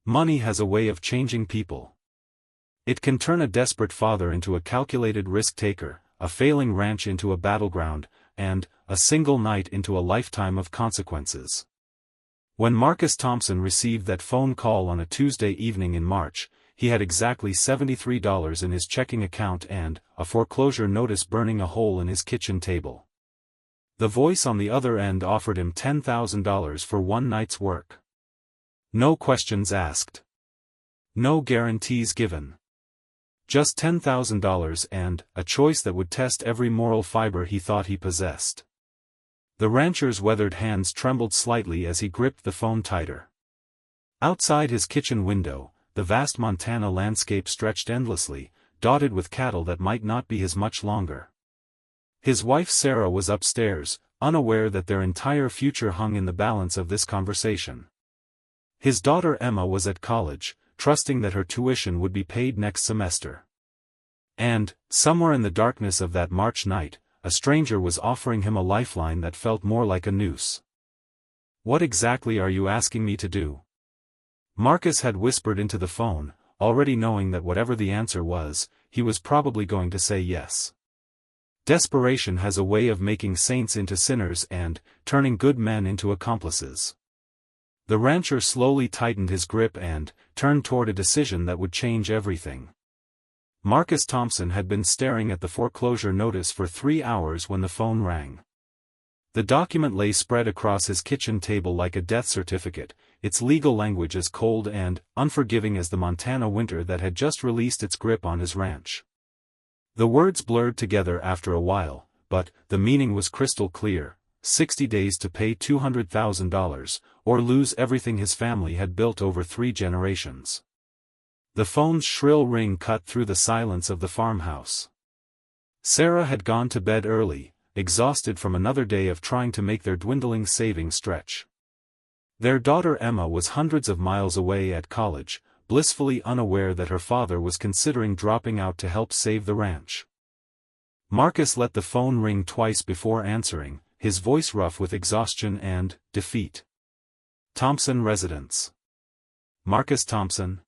Money has a way of changing people. It can turn a desperate father into a calculated risk-taker, a failing ranch into a battleground, and a single night into a lifetime of consequences. When Marcus Thompson received that phone call on a Tuesday evening in March, he had exactly $73 in his checking account and a foreclosure notice burning a hole in his kitchen table. The voice on the other end offered him $10,000 for one night's work. No questions asked. No guarantees given. Just $10,000 and a choice that would test every moral fiber he thought he possessed. The rancher's weathered hands trembled slightly as he gripped the phone tighter. Outside his kitchen window, the vast Montana landscape stretched endlessly, dotted with cattle that might not be his much longer. His wife Sarah was upstairs, unaware that their entire future hung in the balance of this conversation. His daughter Emma was at college, trusting that her tuition would be paid next semester. And, somewhere in the darkness of that March night, a stranger was offering him a lifeline that felt more like a noose. "What exactly are you asking me to do?" Marcus had whispered into the phone, already knowing that whatever the answer was, he was probably going to say yes. Desperation has a way of making saints into sinners and turning good men into accomplices. The rancher slowly tightened his grip and turned toward a decision that would change everything. Marcus Thompson had been staring at the foreclosure notice for 3 hours when the phone rang. The document lay spread across his kitchen table like a death certificate, its legal language as cold and unforgiving as the Montana winter that had just released its grip on his ranch. The words blurred together after a while, but the meaning was crystal clear: 60 days to pay $200,000, or lose everything his family had built over 3 generations. The phone's shrill ring cut through the silence of the farmhouse. Sarah had gone to bed early, exhausted from another day of trying to make their dwindling savings stretch. Their daughter Emma was hundreds of miles away at college, blissfully unaware that her father was considering dropping out to help save the ranch. Marcus let the phone ring twice before answering, his voice rough with exhaustion and defeat. "Thompson residence. Marcus Thompson?"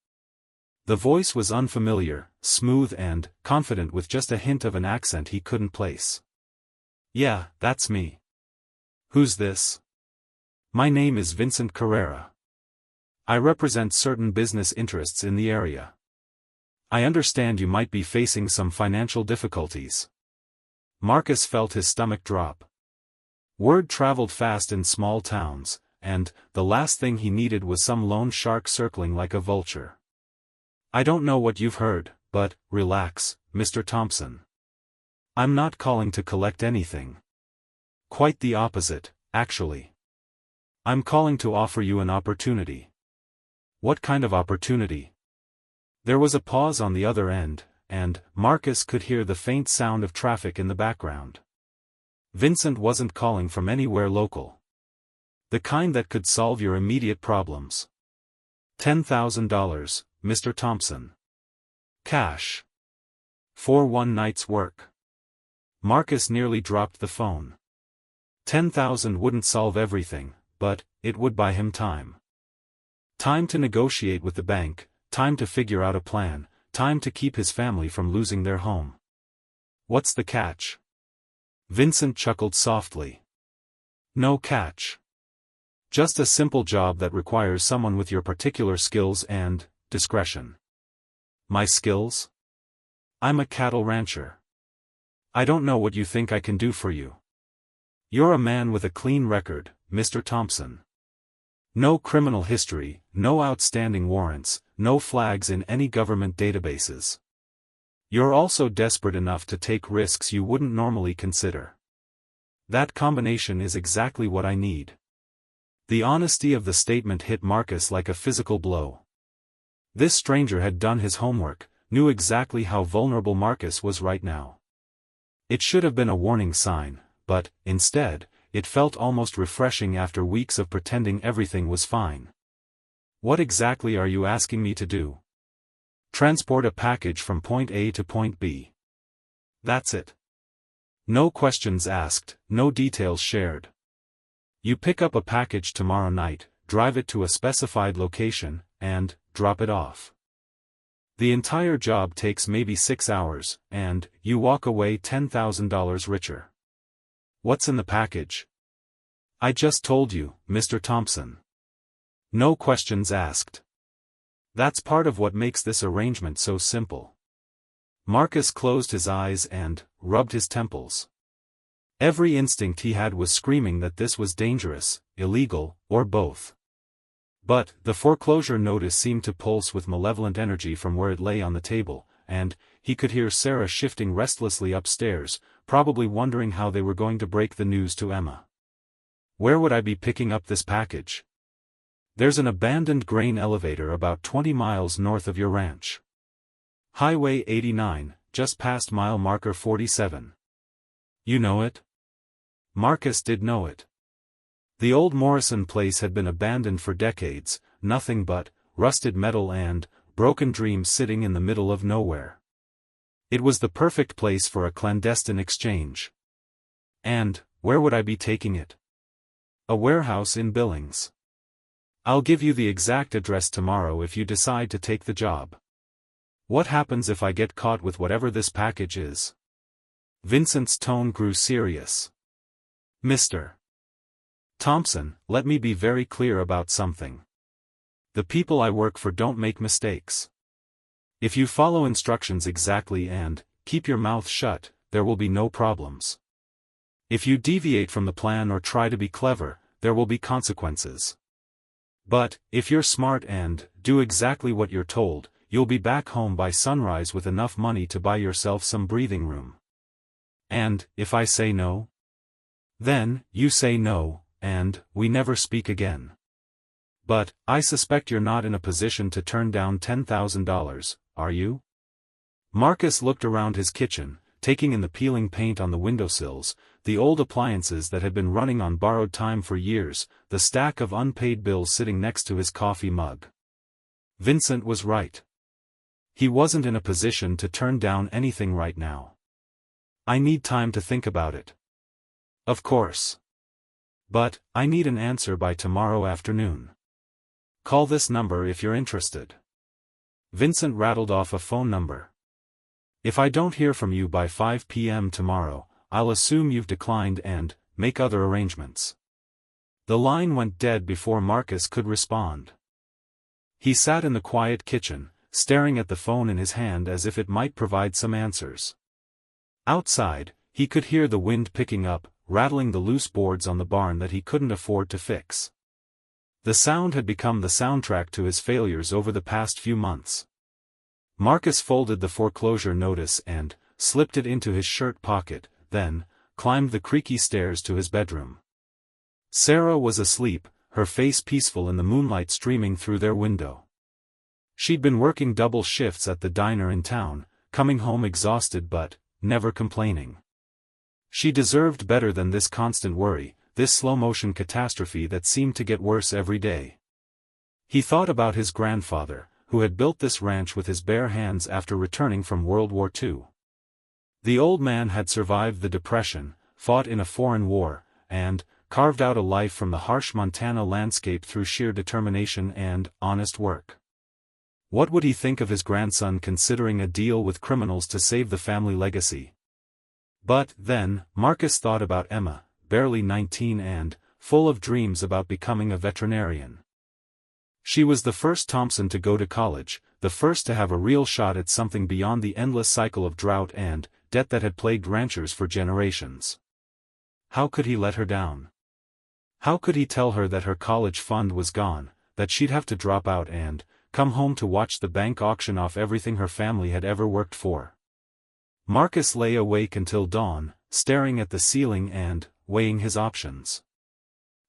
The voice was unfamiliar, smooth and confident with just a hint of an accent he couldn't place. "Yeah, that's me. Who's this?" "My name is Vincent Carrera. I represent certain business interests in the area. I understand you might be facing some financial difficulties." Marcus felt his stomach drop. Word traveled fast in small towns, and the last thing he needed was some lone shark circling like a vulture. "I don't know what you've heard, but relax, Mr. Thompson. I'm not calling to collect anything. Quite the opposite, actually. I'm calling to offer you an opportunity." "What kind of opportunity?" There was a pause on the other end, and Marcus could hear the faint sound of traffic in the background. Vincent wasn't calling from anywhere local. The kind that could solve your immediate problems. $10,000, Mr. Thompson. Cash. For one night's work. Marcus nearly dropped the phone. 10,000 wouldn't solve everything, but it would buy him time. Time to negotiate with the bank, time to figure out a plan, time to keep his family from losing their home. "What's the catch?" Vincent chuckled softly. "No catch. Just a simple job that requires someone with your particular skills and discretion." "My skills? I'm a cattle rancher. I don't know what you think I can do for you." "You're a man with a clean record, Mr. Thompson. No criminal history, no outstanding warrants, no flags in any government databases. You're also desperate enough to take risks you wouldn't normally consider. That combination is exactly what I need." The honesty of the statement hit Marcus like a physical blow. This stranger had done his homework, knew exactly how vulnerable Marcus was right now. It should have been a warning sign, but, instead, it felt almost refreshing after weeks of pretending everything was fine. "What exactly are you asking me to do?" "Transport a package from point A to point B. That's it. No questions asked, no details shared. You pick up a package tomorrow night, drive it to a specified location, and drop it off. The entire job takes maybe 6 hours, and you walk away $10,000 richer. What's in the package? I just told you, Mr. Thompson. No questions asked. That's part of what makes this arrangement so simple. Marcus closed his eyes and rubbed his temples. Every instinct he had was screaming that this was dangerous, illegal, or both. But the foreclosure notice seemed to pulse with malevolent energy from where it lay on the table, and he could hear Sarah shifting restlessly upstairs, probably wondering how they were going to break the news to Emma. Where would I be picking up this package? There's an abandoned grain elevator about 20 miles north of your ranch. Highway 89, just past mile marker 47. You know it? Marcus did know it. The old Morrison place had been abandoned for decades, nothing but rusted metal and broken dreams sitting in the middle of nowhere. It was the perfect place for a clandestine exchange. And where would I be taking it? A warehouse in Billings. I'll give you the exact address tomorrow if you decide to take the job. What happens if I get caught with whatever this package is? Vincent's tone grew serious. Mr. Thompson, let me be very clear about something. The people I work for don't make mistakes. If you follow instructions exactly and keep your mouth shut, there will be no problems. If you deviate from the plan or try to be clever, there will be consequences. But if you're smart and do exactly what you're told, you'll be back home by sunrise with enough money to buy yourself some breathing room. And if I say no? Then you say no, and we never speak again. But I suspect you're not in a position to turn down $10,000, are you? Marcus looked around his kitchen, taking in the peeling paint on the windowsills, the old appliances that had been running on borrowed time for years, the stack of unpaid bills sitting next to his coffee mug. Vincent was right. He wasn't in a position to turn down anything right now. I need time to think about it. Of course. But I need an answer by tomorrow afternoon. Call this number if you're interested. Vincent rattled off a phone number. If I don't hear from you by 5 p.m. tomorrow, I'll assume you've declined and make other arrangements. The line went dead before Marcus could respond. He sat in the quiet kitchen, staring at the phone in his hand as if it might provide some answers. Outside, he could hear the wind picking up, rattling the loose boards on the barn that he couldn't afford to fix. The sound had become the soundtrack to his failures over the past few months. Marcus folded the foreclosure notice and slipped it into his shirt pocket, then climbed the creaky stairs to his bedroom. Sarah was asleep, her face peaceful in the moonlight streaming through their window. She'd been working double shifts at the diner in town, coming home exhausted but never complaining. She deserved better than this constant worry, this slow-motion catastrophe that seemed to get worse every day. He thought about his grandfather, who had built this ranch with his bare hands after returning from World War II. The old man had survived the Depression, fought in a foreign war, and carved out a life from the harsh Montana landscape through sheer determination and honest work. What would he think of his grandson considering a deal with criminals to save the family legacy? But then, Marcus thought about Emma, barely 19 and full of dreams about becoming a veterinarian. She was the first Thompson to go to college, the first to have a real shot at something beyond the endless cycle of drought and debt that had plagued ranchers for generations. How could he let her down? How could he tell her that her college fund was gone, that she'd have to drop out and come home to watch the bank auction off everything her family had ever worked for? Marcus lay awake until dawn, staring at the ceiling and weighing his options.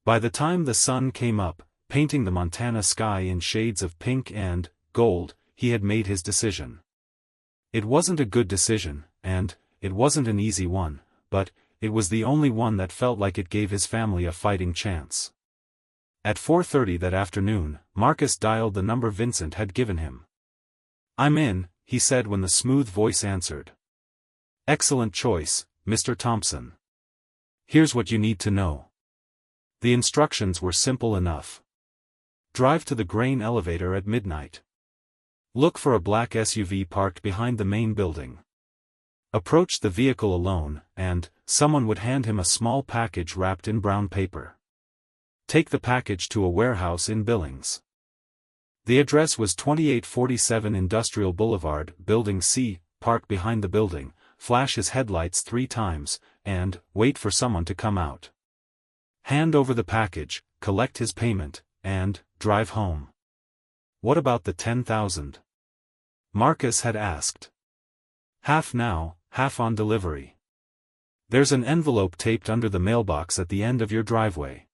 By the time the sun came up, painting the Montana sky in shades of pink and gold, he had made his decision. It wasn't a good decision, and it wasn't an easy one, but it was the only one that felt like it gave his family a fighting chance. At 4:30 that afternoon, Marcus dialed the number Vincent had given him. "I'm in," he said when the smooth voice answered. "Excellent choice, Mr. Thompson. Here's what you need to know." The instructions were simple enough. drive to the grain elevator at midnight. Look for a black SUV parked behind the main building. Approach the vehicle alone, and someone would hand him a small package wrapped in brown paper. Take the package to a warehouse in Billings. The address was 2847 Industrial Boulevard, Building C. Park behind the building, flash his headlights 3 times, and wait for someone to come out. Hand over the package, collect his payment, and drive home. What about the $10,000? Marcus had asked. Half now, half on delivery. There's an envelope taped under the mailbox at the end of your driveway.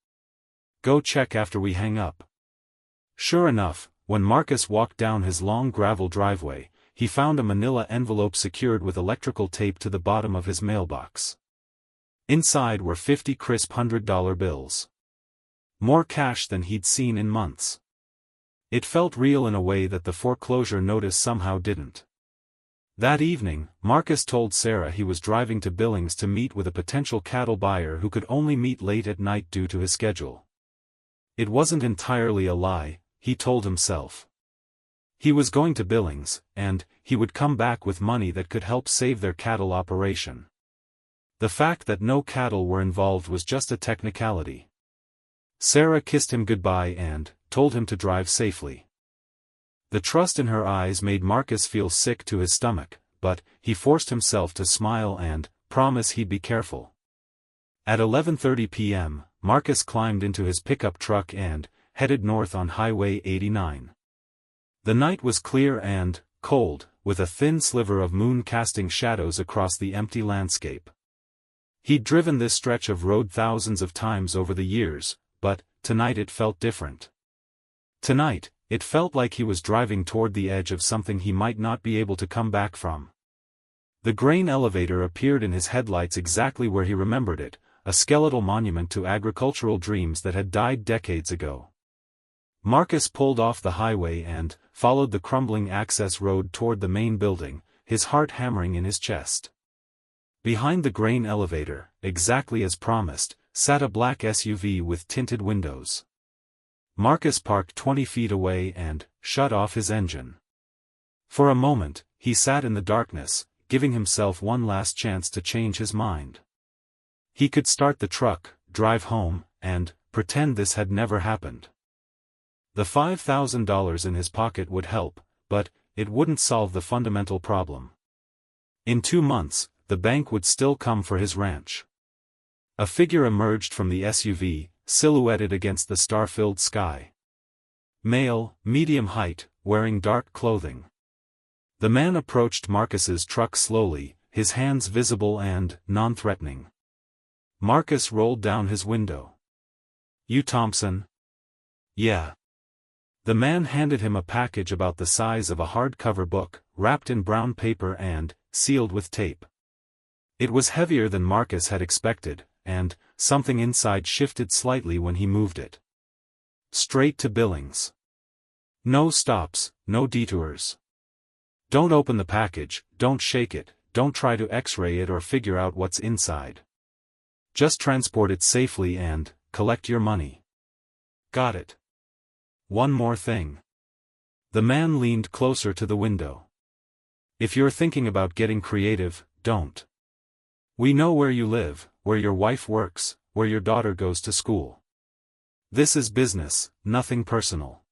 Go check after we hang up. Sure enough, when Marcus walked down his long gravel driveway, he found a manila envelope secured with electrical tape to the bottom of his mailbox. Inside were 50 crisp $100 bills. More cash than he'd seen in months. It felt real in a way that the foreclosure notice somehow didn't. That evening, Marcus told Sarah he was driving to Billings to meet with a potential cattle buyer who could only meet late at night due to his schedule. It wasn't entirely a lie, he told himself. He was going to Billings, and he would come back with money that could help save their cattle operation. The fact that no cattle were involved was just a technicality. Sarah kissed him goodbye and told him to drive safely. The trust in her eyes made Marcus feel sick to his stomach, but he forced himself to smile and promise he'd be careful. At 11:30 p.m., Marcus climbed into his pickup truck and headed north on Highway 89. The night was clear and cold, with a thin sliver of moon casting shadows across the empty landscape. He'd driven this stretch of road thousands of times over the years, but tonight it felt different. Tonight, it felt like he was driving toward the edge of something he might not be able to come back from. The grain elevator appeared in his headlights exactly where he remembered it, a skeletal monument to agricultural dreams that had died decades ago. Marcus pulled off the highway and followed the crumbling access road toward the main building, his heart hammering in his chest. Behind the grain elevator, exactly as promised, sat a black SUV with tinted windows. Marcus parked 20 feet away and shut off his engine. For a moment, he sat in the darkness, giving himself one last chance to change his mind. He could start the truck, drive home, and pretend this had never happened. The $5,000 in his pocket would help, but it wouldn't solve the fundamental problem. In 2 months, the bank would still come for his ranch. A figure emerged from the SUV, silhouetted against the star-filled sky. Male, medium height, wearing dark clothing. The man approached Marcus's truck slowly, his hands visible and non-threatening. Marcus rolled down his window. "You Thompson?" "Yeah." The man handed him a package about the size of a hardcover book, wrapped in brown paper and sealed with tape. It was heavier than Marcus had expected, and something inside shifted slightly when he moved it. Straight to Billings. No stops, no detours. Don't open the package, don't shake it, don't try to X-ray it or figure out what's inside. Just transport it safely and collect your money. Got it. One more thing. The man leaned closer to the window. If you're thinking about getting creative, don't. We know where you live, where your wife works, where your daughter goes to school. This is business, nothing personal.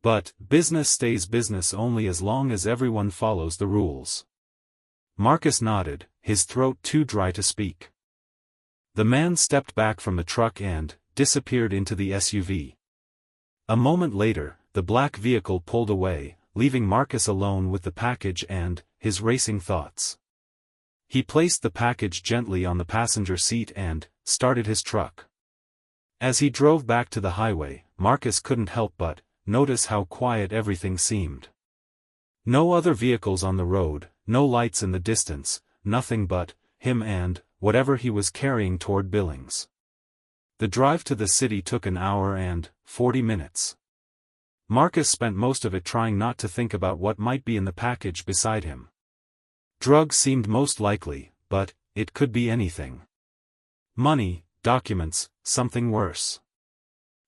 But business stays business only as long as everyone follows the rules. Marcus nodded, his throat too dry to speak. The man stepped back from the truck and disappeared into the SUV. A moment later, the black vehicle pulled away, leaving Marcus alone with the package and his racing thoughts. He placed the package gently on the passenger seat and started his truck. As he drove back to the highway, Marcus couldn't help but notice how quiet everything seemed. No other vehicles on the road, no lights in the distance, nothing but him and whatever he was carrying toward Billings. The drive to the city took an hour and 40 minutes. Marcus spent most of it trying not to think about what might be in the package beside him. Drugs seemed most likely, but it could be anything. Money, documents, something worse.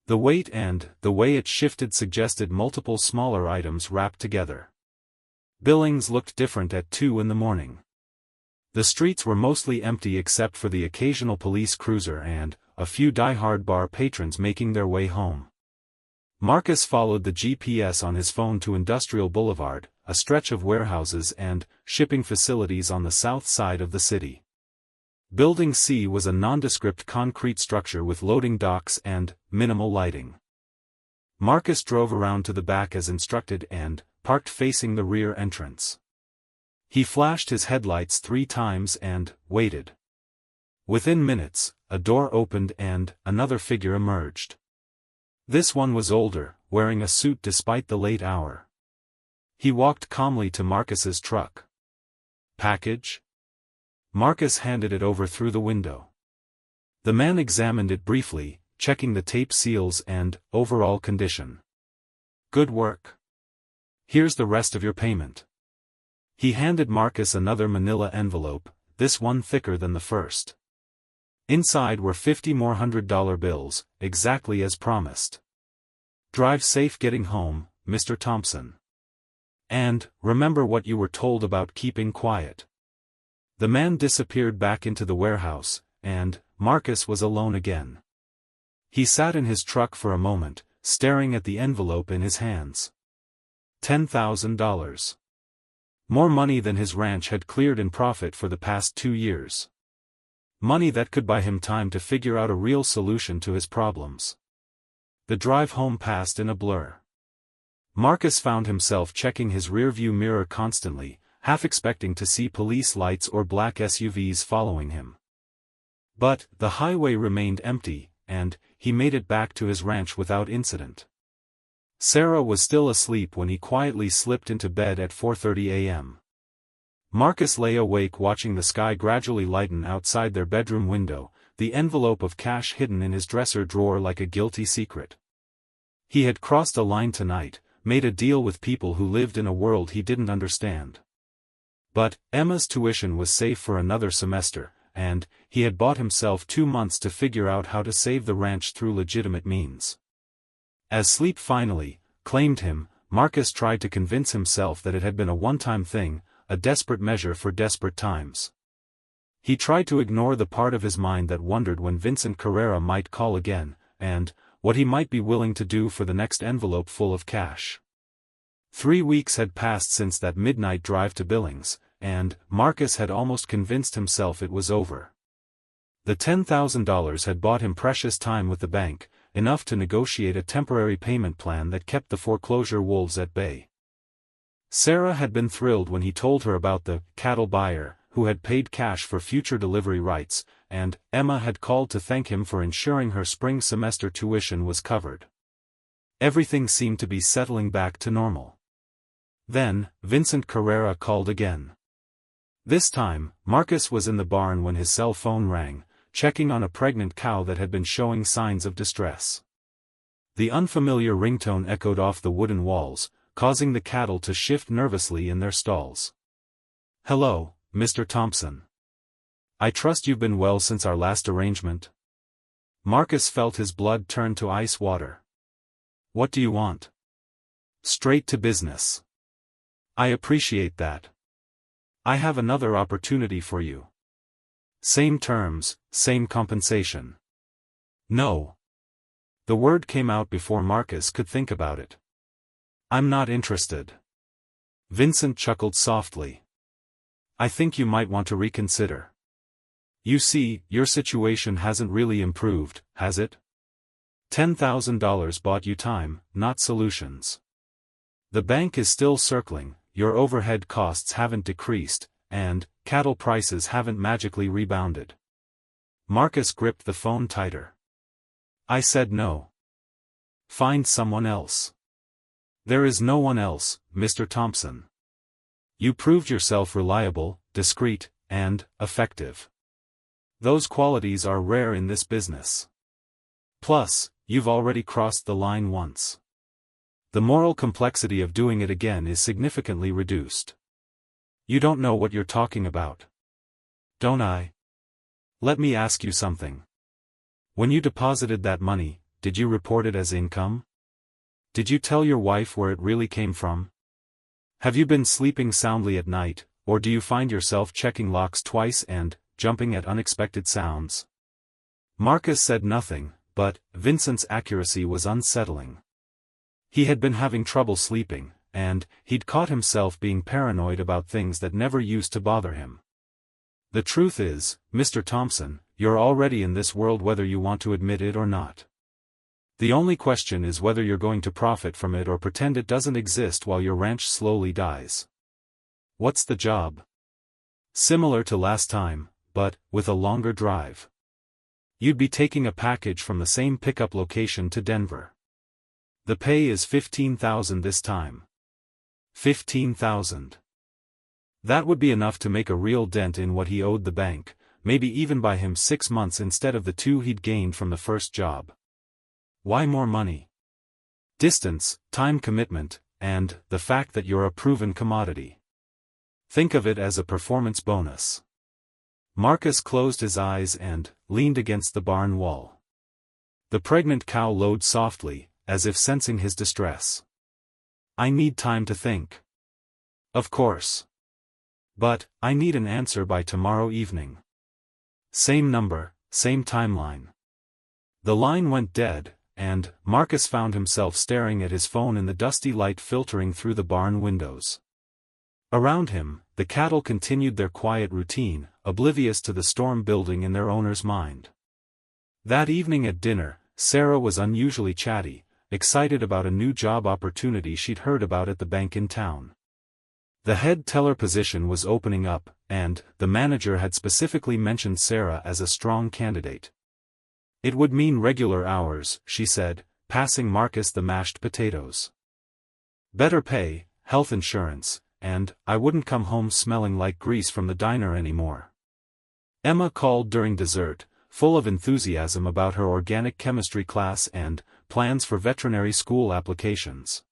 The weight and the way it shifted suggested multiple smaller items wrapped together. Billings looked different at 2 in the morning. The streets were mostly empty except for the occasional police cruiser and a few die-hard bar patrons making their way home. Marcus followed the GPS on his phone to Industrial Boulevard, a stretch of warehouses and shipping facilities on the south side of the city. Building C was a nondescript concrete structure with loading docks and minimal lighting. Marcus drove around to the back as instructed and parked facing the rear entrance. He flashed his headlights 3 times and waited. Within minutes, a door opened and another figure emerged. This one was older, wearing a suit despite the late hour. He walked calmly to Marcus's truck. "Package?" Marcus handed it over through the window. The man examined it briefly, checking the tape seals and overall condition. "Good work. Here's the rest of your payment." He handed Marcus another manila envelope, this one thicker than the first. Inside were 50 more $100 bills, exactly as promised. "Drive safe getting home, Mr. Thompson. And, remember what you were told about keeping quiet." The man disappeared back into the warehouse, and Marcus was alone again. He sat in his truck for a moment, staring at the envelope in his hands. $10,000. More money than his ranch had cleared in profit for the past 2 years. Money that could buy him time to figure out a real solution to his problems. The drive home passed in a blur. Marcus found himself checking his rearview mirror constantly, half expecting to see police lights or black SUVs following him. But the highway remained empty, and he made it back to his ranch without incident. Sarah was still asleep when he quietly slipped into bed at 4:30 a.m. Marcus lay awake watching the sky gradually lighten outside their bedroom window, the envelope of cash hidden in his dresser drawer like a guilty secret. He had crossed a line tonight, made a deal with people who lived in a world he didn't understand. But Emma's tuition was safe for another semester, and he had bought himself 2 months to figure out how to save the ranch through legitimate means. As sleep finally claimed him, Marcus tried to convince himself that it had been a one-time thing, a desperate measure for desperate times. He tried to ignore the part of his mind that wondered when Vincent Carrera might call again, and what he might be willing to do for the next envelope full of cash. 3 weeks had passed since that midnight drive to Billings, and Marcus had almost convinced himself it was over. The $10,000 had bought him precious time with the bank, enough to negotiate a temporary payment plan that kept the foreclosure wolves at bay. Sarah had been thrilled when he told her about the cattle buyer, who had paid cash for future delivery rights, and Emma had called to thank him for ensuring her spring semester tuition was covered. Everything seemed to be settling back to normal. Then, Vincent Carrera called again. This time, Marcus was in the barn when his cell phone rang, checking on a pregnant cow that had been showing signs of distress. The unfamiliar ringtone echoed off the wooden walls, causing the cattle to shift nervously in their stalls. "Hello, Mr. Thompson. I trust you've been well since our last arrangement?" Marcus felt his blood turn to ice water. "What do you want?" "Straight to business." "I appreciate that. I have another opportunity for you. Same terms, same compensation." "No." The word came out before Marcus could think about it. "I'm not interested." Vincent chuckled softly. "I think you might want to reconsider. You see, your situation hasn't really improved, has it? $10,000 bought you time, not solutions. The bank is still circling, your overhead costs haven't decreased, and cattle prices haven't magically rebounded." Marcus gripped the phone tighter. "I said no. Find someone else." "There is no one else, Mr. Thompson. You proved yourself reliable, discreet, and effective. Those qualities are rare in this business. Plus, you've already crossed the line once. The moral complexity of doing it again is significantly reduced. You don't know what you're talking about. Don't I? Let me ask you something. When you deposited that money, did you report it as income? Did you tell your wife where it really came from? Have you been sleeping soundly at night, or do you find yourself checking locks twice and jumping at unexpected sounds? Marcus said nothing, but Vincent's accuracy was unsettling. He had been having trouble sleeping, and he'd caught himself being paranoid about things that never used to bother him. The truth is, Mr. Thompson, you're already in this world whether you want to admit it or not. The only question is whether you're going to profit from it or pretend it doesn't exist while your ranch slowly dies. What's the job? Similar to last time, but with a longer drive. You'd be taking a package from the same pickup location to Denver. The pay is $15,000 this time. $15,000. That would be enough to make a real dent in what he owed the bank, maybe even buy him 6 months instead of the 2 he'd gained from the first job. Why more money? Distance, time commitment, and the fact that you're a proven commodity. Think of it as a performance bonus. Marcus closed his eyes and leaned against the barn wall. The pregnant cow lowed softly, as if sensing his distress. I need time to think. Of course. But I need an answer by tomorrow evening. Same number, same timeline. The line went dead, and Marcus found himself staring at his phone in the dusty light filtering through the barn windows. Around him, the cattle continued their quiet routine, oblivious to the storm building in their owner's mind. That evening at dinner, Sarah was unusually chatty, excited about a new job opportunity she'd heard about at the bank in town. The head teller position was opening up, and the manager had specifically mentioned Sarah as a strong candidate. It would mean regular hours, she said, passing Marcus the mashed potatoes. Better pay, health insurance, and I wouldn't come home smelling like grease from the diner anymore. Emma called during dessert, full of enthusiasm about her organic chemistry class and plans for veterinary school applications.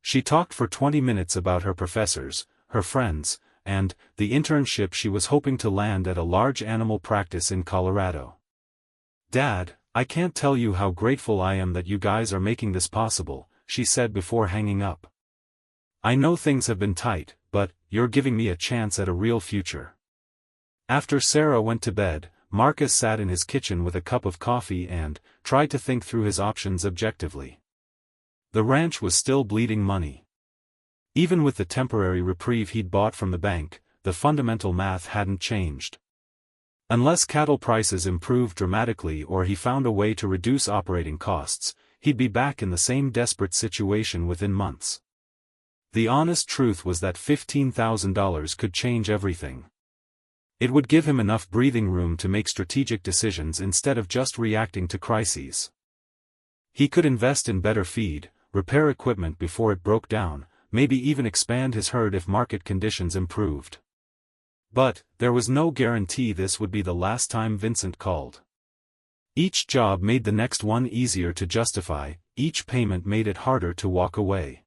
She talked for 20 minutes about her professors, her friends, and the internship she was hoping to land at a large animal practice in Colorado. Dad, I can't tell you how grateful I am that you guys are making this possible, she said before hanging up. I know things have been tight, but you're giving me a chance at a real future. After Sarah went to bed, Marcus sat in his kitchen with a cup of coffee and tried to think through his options objectively. The ranch was still bleeding money. Even with the temporary reprieve he'd bought from the bank, the fundamental math hadn't changed. Unless cattle prices improved dramatically or he found a way to reduce operating costs, he'd be back in the same desperate situation within months. The honest truth was that $15,000 could change everything. It would give him enough breathing room to make strategic decisions instead of just reacting to crises. He could invest in better feed, repair equipment before it broke down, maybe even expand his herd if market conditions improved. But there was no guarantee this would be the last time Vincent called. Each job made the next one easier to justify, each payment made it harder to walk away.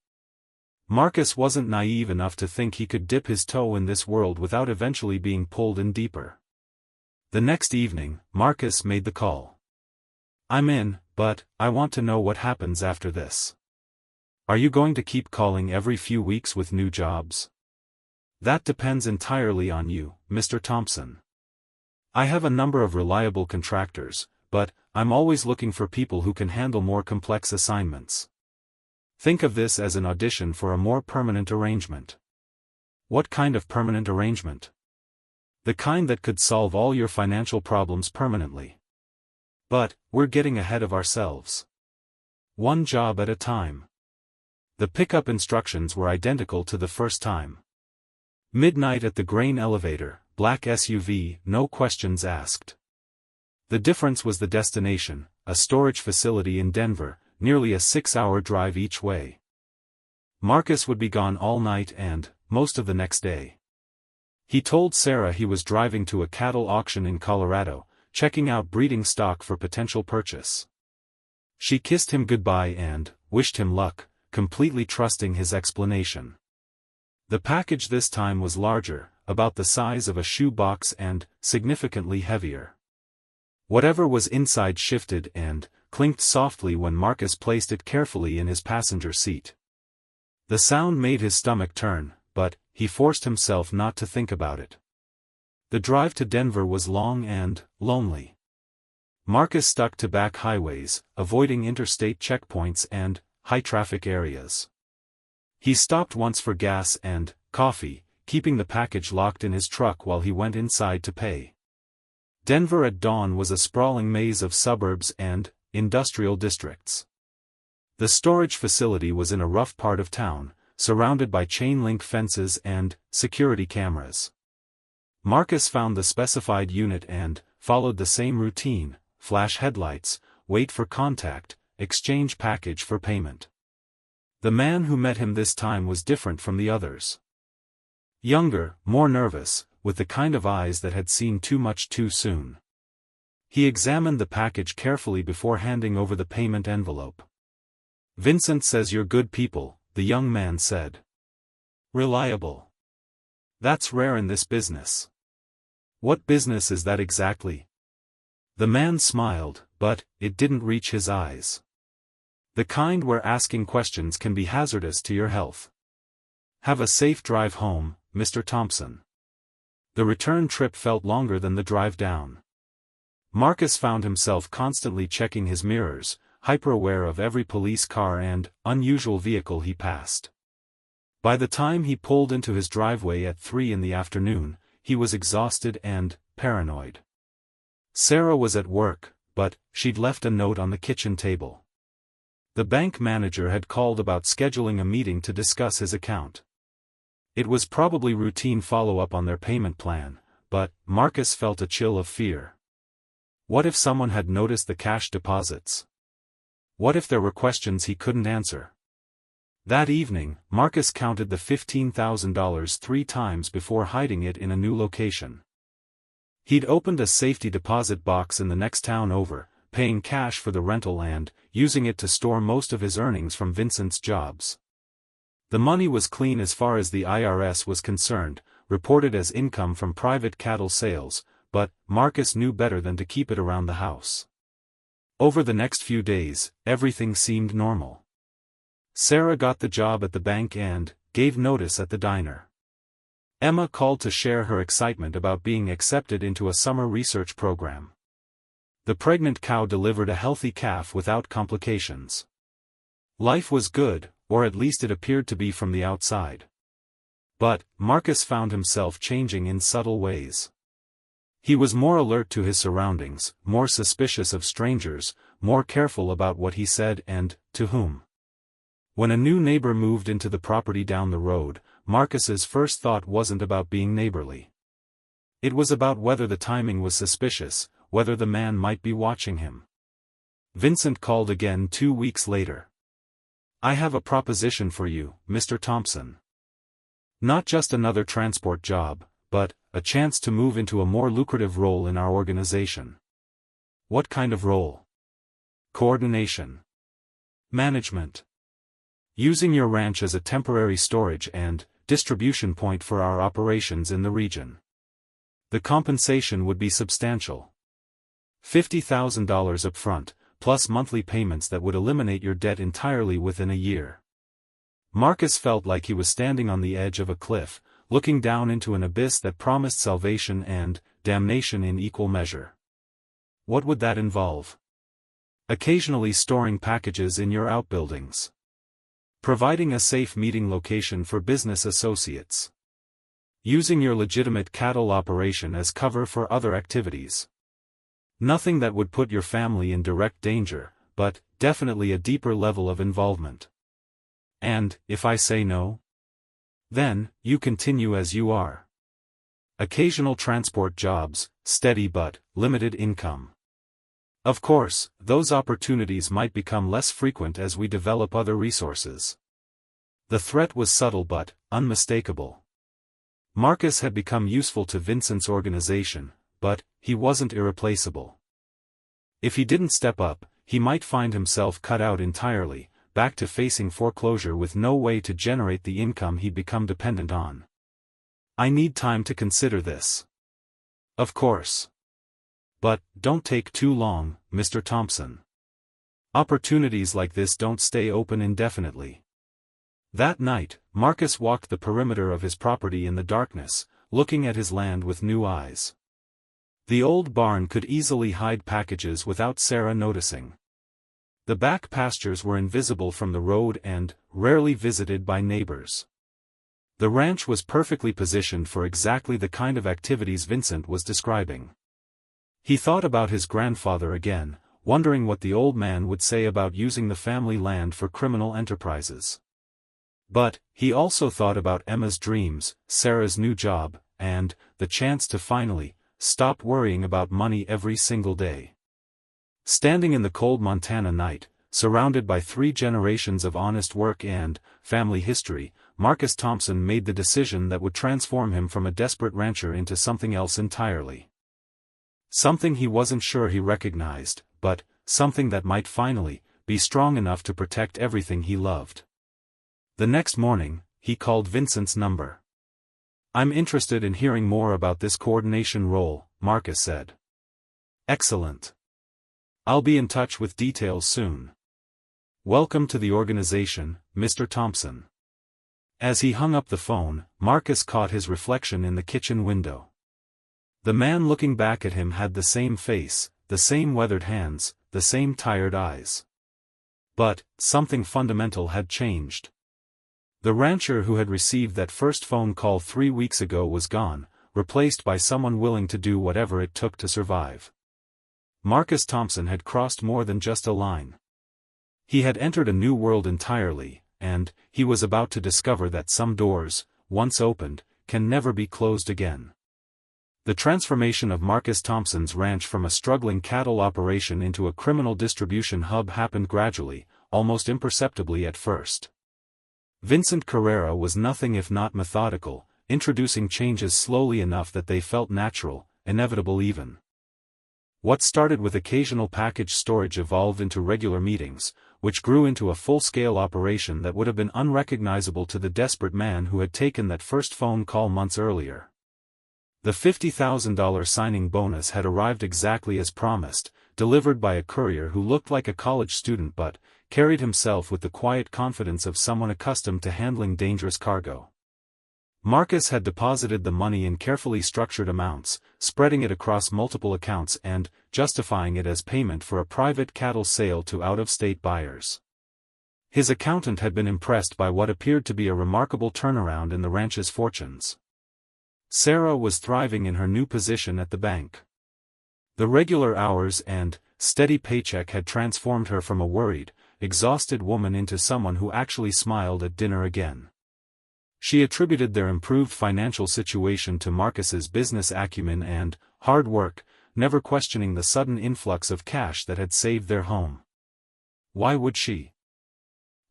Marcus wasn't naive enough to think he could dip his toe in this world without eventually being pulled in deeper. The next evening, Marcus made the call. I'm in, but I want to know what happens after this. Are you going to keep calling every few weeks with new jobs? That depends entirely on you, Mr. Thompson. I have a number of reliable contractors, but I'm always looking for people who can handle more complex assignments. Think of this as an audition for a more permanent arrangement. What kind of permanent arrangement? The kind that could solve all your financial problems permanently. But we're getting ahead of ourselves. One job at a time. The pickup instructions were identical to the first time. Midnight at the grain elevator, black SUV, no questions asked. The difference was the destination, a storage facility in Denver, nearly a 6-hour drive each way. Marcus would be gone all night and most of the next day. He told Sarah he was driving to a cattle auction in Colorado, checking out breeding stock for potential purchase. She kissed him goodbye and wished him luck, completely trusting his explanation. The package this time was larger, about the size of a shoe box and significantly heavier. Whatever was inside shifted and clinked softly when Marcus placed it carefully in his passenger seat. The sound made his stomach turn, but he forced himself not to think about it. The drive to Denver was long and lonely. Marcus stuck to back highways, avoiding interstate checkpoints and high-traffic areas. He stopped once for gas and coffee, keeping the package locked in his truck while he went inside to pay. Denver at dawn was a sprawling maze of suburbs and industrial districts. The storage facility was in a rough part of town, surrounded by chain-link fences and security cameras. Marcus found the specified unit and followed the same routine: flash headlights, wait for contact, exchange package for payment. The man who met him this time was different from the others. Younger, more nervous, with the kind of eyes that had seen too much too soon. He examined the package carefully before handing over the payment envelope. "Vincent says you're good people," the young man said. "Reliable. That's rare in this business." "What business is that exactly?" The man smiled, but it didn't reach his eyes. "The kind where asking questions can be hazardous to your health. Have a safe drive home, Mr. Thompson." The return trip felt longer than the drive down. Marcus found himself constantly checking his mirrors, hyper-aware of every police car and unusual vehicle he passed. By the time he pulled into his driveway at 3 in the afternoon, he was exhausted and paranoid. Sarah was at work, but she'd left a note on the kitchen table. The bank manager had called about scheduling a meeting to discuss his account. It was probably routine follow-up on their payment plan, but Marcus felt a chill of fear. What if someone had noticed the cash deposits? What if there were questions he couldn't answer? That evening, Marcus counted the $15,000 3 times before hiding it in a new location. He'd opened a safety deposit box in the next town over, paying cash for the rental and using it to store most of his earnings from Vincent's jobs. The money was clean as far as the IRS was concerned, reported as income from private cattle sales, but Marcus knew better than to keep it around the house. Over the next few days, everything seemed normal. Sarah got the job at the bank and gave notice at the diner. Emma called to share her excitement about being accepted into a summer research program. The pregnant cow delivered a healthy calf without complications. Life was good, or at least it appeared to be from the outside. But Marcus found himself changing in subtle ways. He was more alert to his surroundings, more suspicious of strangers, more careful about what he said and to whom. When a new neighbor moved into the property down the road, Marcus's first thought wasn't about being neighborly. It was about whether the timing was suspicious, whether the man might be watching him. Vincent called again 2 weeks later. "I have a proposition for you, Mr. Thompson. Not just another transport job, but a chance to move into a more lucrative role in our organization." "What kind of role?" "Coordination. Management. Using your ranch as a temporary storage and distribution point for our operations in the region. The compensation would be substantial. $50,000 up front, plus monthly payments that would eliminate your debt entirely within a year." Marcus felt like he was standing on the edge of a cliff, looking down into an abyss that promised salvation and damnation in equal measure. What would that involve? Occasionally storing packages in your outbuildings. Providing a safe meeting location for business associates. Using your legitimate cattle operation as cover for other activities. Nothing that would put your family in direct danger, but definitely a deeper level of involvement. And, if I say no? Then, you continue as you are. Occasional transport jobs, steady but limited income. Of course, those opportunities might become less frequent as we develop other resources. The threat was subtle but unmistakable. Marcus had become useful to Vincent's organization, but he wasn't irreplaceable. If he didn't step up, he might find himself cut out entirely, back to facing foreclosure with no way to generate the income he'd become dependent on. "I need time to consider this." "Of course. But don't take too long, Mr. Thompson. Opportunities like this don't stay open indefinitely. That night, Marcus walked the perimeter of his property in the darkness, looking at his land with new eyes. The old barn could easily hide packages without Sarah noticing. The back pastures were invisible from the road and rarely visited by neighbors. The ranch was perfectly positioned for exactly the kind of activities Vincent was describing. He thought about his grandfather again, wondering what the old man would say about using the family land for criminal enterprises. But he also thought about Emma's dreams, Sarah's new job, and the chance to finally stop worrying about money every single day. Standing in the cold Montana night, surrounded by 3 generations of honest work and family history, Marcus Thompson made the decision that would transform him from a desperate rancher into something else entirely. Something he wasn't sure he recognized, but something that might finally be strong enough to protect everything he loved. The next morning, he called Vincent's number. "I'm interested in hearing more about this coordination role," Marcus said. "Excellent. I'll be in touch with details soon. Welcome to the organization, Mr. Thompson." As he hung up the phone, Marcus caught his reflection in the kitchen window. The man looking back at him had the same face, the same weathered hands, the same tired eyes. But something fundamental had changed. The rancher who had received that first phone call 3 weeks ago was gone, replaced by someone willing to do whatever it took to survive. Marcus Thompson had crossed more than just a line. He had entered a new world entirely, and he was about to discover that some doors, once opened, can never be closed again. The transformation of Marcus Thompson's ranch from a struggling cattle operation into a criminal distribution hub happened gradually, almost imperceptibly at first. Vincent Carrera was nothing if not methodical, introducing changes slowly enough that they felt natural, inevitable even. What started with occasional package storage evolved into regular meetings, which grew into a full-scale operation that would have been unrecognizable to the desperate man who had taken that first phone call months earlier. The $50,000 signing bonus had arrived exactly as promised, delivered by a courier who looked like a college student but carried himself with the quiet confidence of someone accustomed to handling dangerous cargo. Marcus had deposited the money in carefully structured amounts, spreading it across multiple accounts and justifying it as payment for a private cattle sale to out-of-state buyers. His accountant had been impressed by what appeared to be a remarkable turnaround in the ranch's fortunes. Sarah was thriving in her new position at the bank. The regular hours and steady paycheck had transformed her from a worried, exhausted woman into someone who actually smiled at dinner again. She attributed their improved financial situation to Marcus's business acumen and hard work, never questioning the sudden influx of cash that had saved their home. Why would she?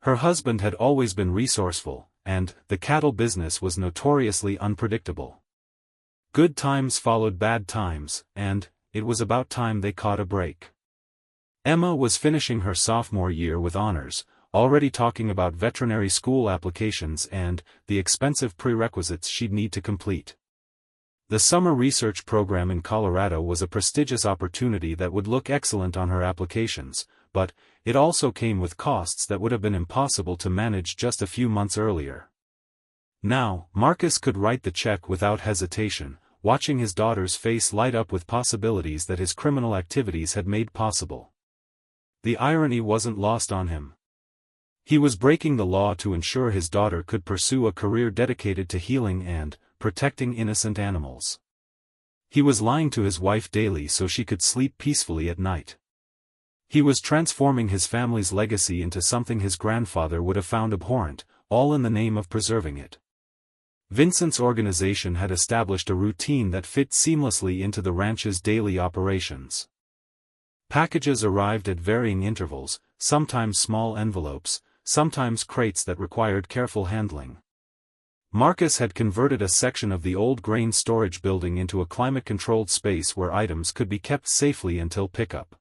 Her husband had always been resourceful, and the cattle business was notoriously unpredictable. Good times followed bad times, and it was about time they caught a break. Emma was finishing her sophomore year with honors, already talking about veterinary school applications and the expensive prerequisites she'd need to complete. The summer research program in Colorado was a prestigious opportunity that would look excellent on her applications, but it also came with costs that would have been impossible to manage just a few months earlier. Now, Marcus could write the check without hesitation, watching his daughter's face light up with possibilities that his criminal activities had made possible. The irony wasn't lost on him. He was breaking the law to ensure his daughter could pursue a career dedicated to healing and protecting innocent animals. He was lying to his wife daily so she could sleep peacefully at night. He was transforming his family's legacy into something his grandfather would have found abhorrent, all in the name of preserving it. Vincent's organization had established a routine that fit seamlessly into the ranch's daily operations. Packages arrived at varying intervals, sometimes small envelopes, sometimes crates that required careful handling. Marcus had converted a section of the old grain storage building into a climate-controlled space where items could be kept safely until pickup.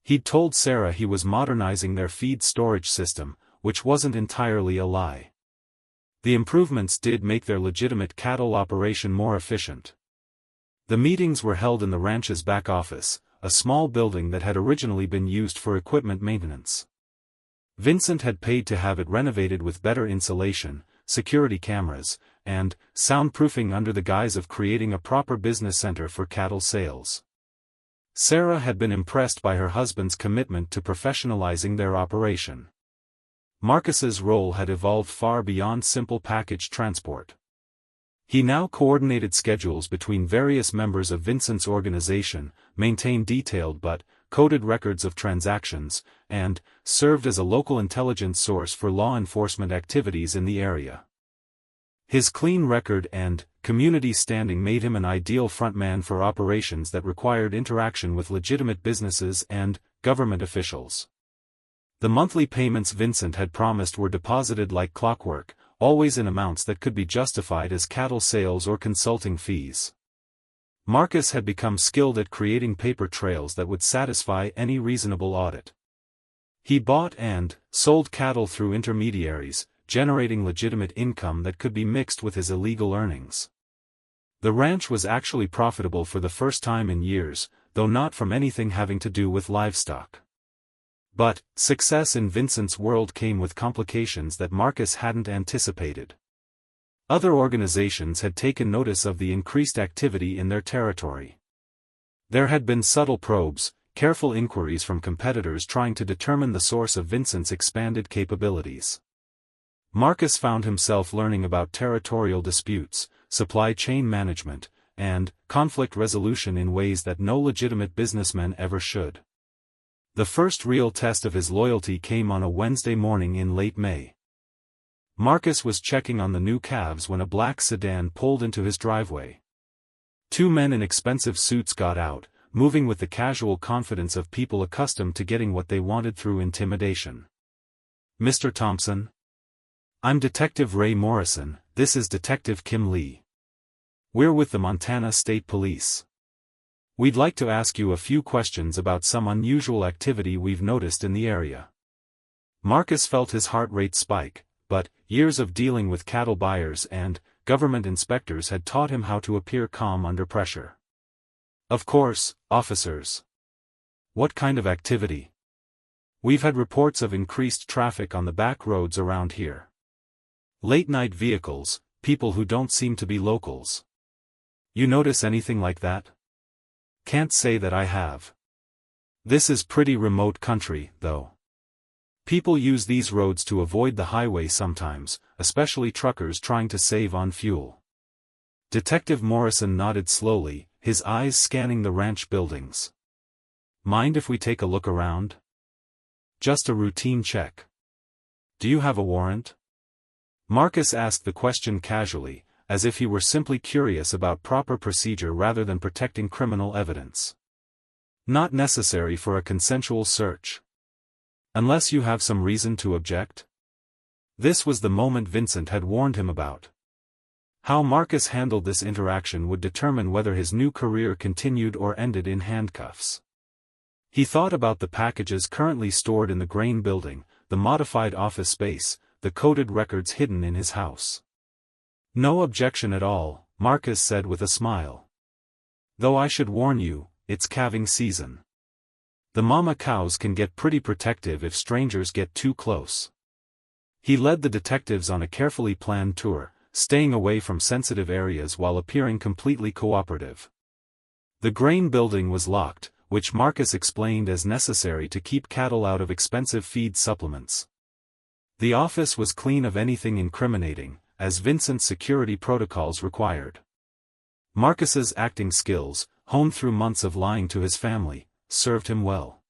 He'd told Sarah he was modernizing their feed storage system, which wasn't entirely a lie. The improvements did make their legitimate cattle operation more efficient. The meetings were held in the ranch's back office, a small building that had originally been used for equipment maintenance. Vincent had paid to have it renovated with better insulation, security cameras, and soundproofing under the guise of creating a proper business center for cattle sales. Sarah had been impressed by her husband's commitment to professionalizing their operation. Marcus's role had evolved far beyond simple package transport. He now coordinated schedules between various members of Vincent's organization, maintained detailed but coded records of transactions, and served as a local intelligence source for law enforcement activities in the area. His clean record and community standing made him an ideal frontman for operations that required interaction with legitimate businesses and government officials. The monthly payments Vincent had promised were deposited like clockwork, always in amounts that could be justified as cattle sales or consulting fees. Marcus had become skilled at creating paper trails that would satisfy any reasonable audit. He bought and sold cattle through intermediaries, generating legitimate income that could be mixed with his illegal earnings. The ranch was actually profitable for the first time in years, though not from anything having to do with livestock. But success in Vincent's world came with complications that Marcus hadn't anticipated. Other organizations had taken notice of the increased activity in their territory. There had been subtle probes, careful inquiries from competitors trying to determine the source of Vincent's expanded capabilities. Marcus found himself learning about territorial disputes, supply chain management, and conflict resolution in ways that no legitimate businessman ever should. The first real test of his loyalty came on a Wednesday morning in late May. Marcus was checking on the new calves when a black sedan pulled into his driveway. Two men in expensive suits got out, moving with the casual confidence of people accustomed to getting what they wanted through intimidation. "Mr. Thompson? I'm Detective Ray Morrison, this is Detective Kim Lee. We're with the Montana State Police. We'd like to ask you a few questions about some unusual activity we've noticed in the area." Marcus felt his heart rate spike, but years of dealing with cattle buyers and government inspectors had taught him how to appear calm under pressure. "Of course, officers. What kind of activity?" "We've had reports of increased traffic on the back roads around here. Late-night vehicles, people who don't seem to be locals. You notice anything like that?" "Can't say that I have. This is pretty remote country, though. People use these roads to avoid the highway sometimes, especially truckers trying to save on fuel." Detective Morrison nodded slowly, his eyes scanning the ranch buildings. "Mind if we take a look around?" "Just a routine check." "Do you have a warrant?" Marcus asked the question casually, as if he were simply curious about proper procedure rather than protecting criminal evidence. "Not necessary for a consensual search. Unless you have some reason to object?" This was the moment Vincent had warned him about. How Marcus handled this interaction would determine whether his new career continued or ended in handcuffs. He thought about the packages currently stored in the grain building, the modified office space, the coded records hidden in his house. "No objection at all," Marcus said with a smile. "Though I should warn you, it's calving season. The mama cows can get pretty protective if strangers get too close." He led the detectives on a carefully planned tour, staying away from sensitive areas while appearing completely cooperative. The grain building was locked, which Marcus explained as necessary to keep cattle out of expensive feed supplements. The office was clean of anything incriminating, as Vincent's security protocols required. Marcus's acting skills, honed through months of lying to his family, served him well.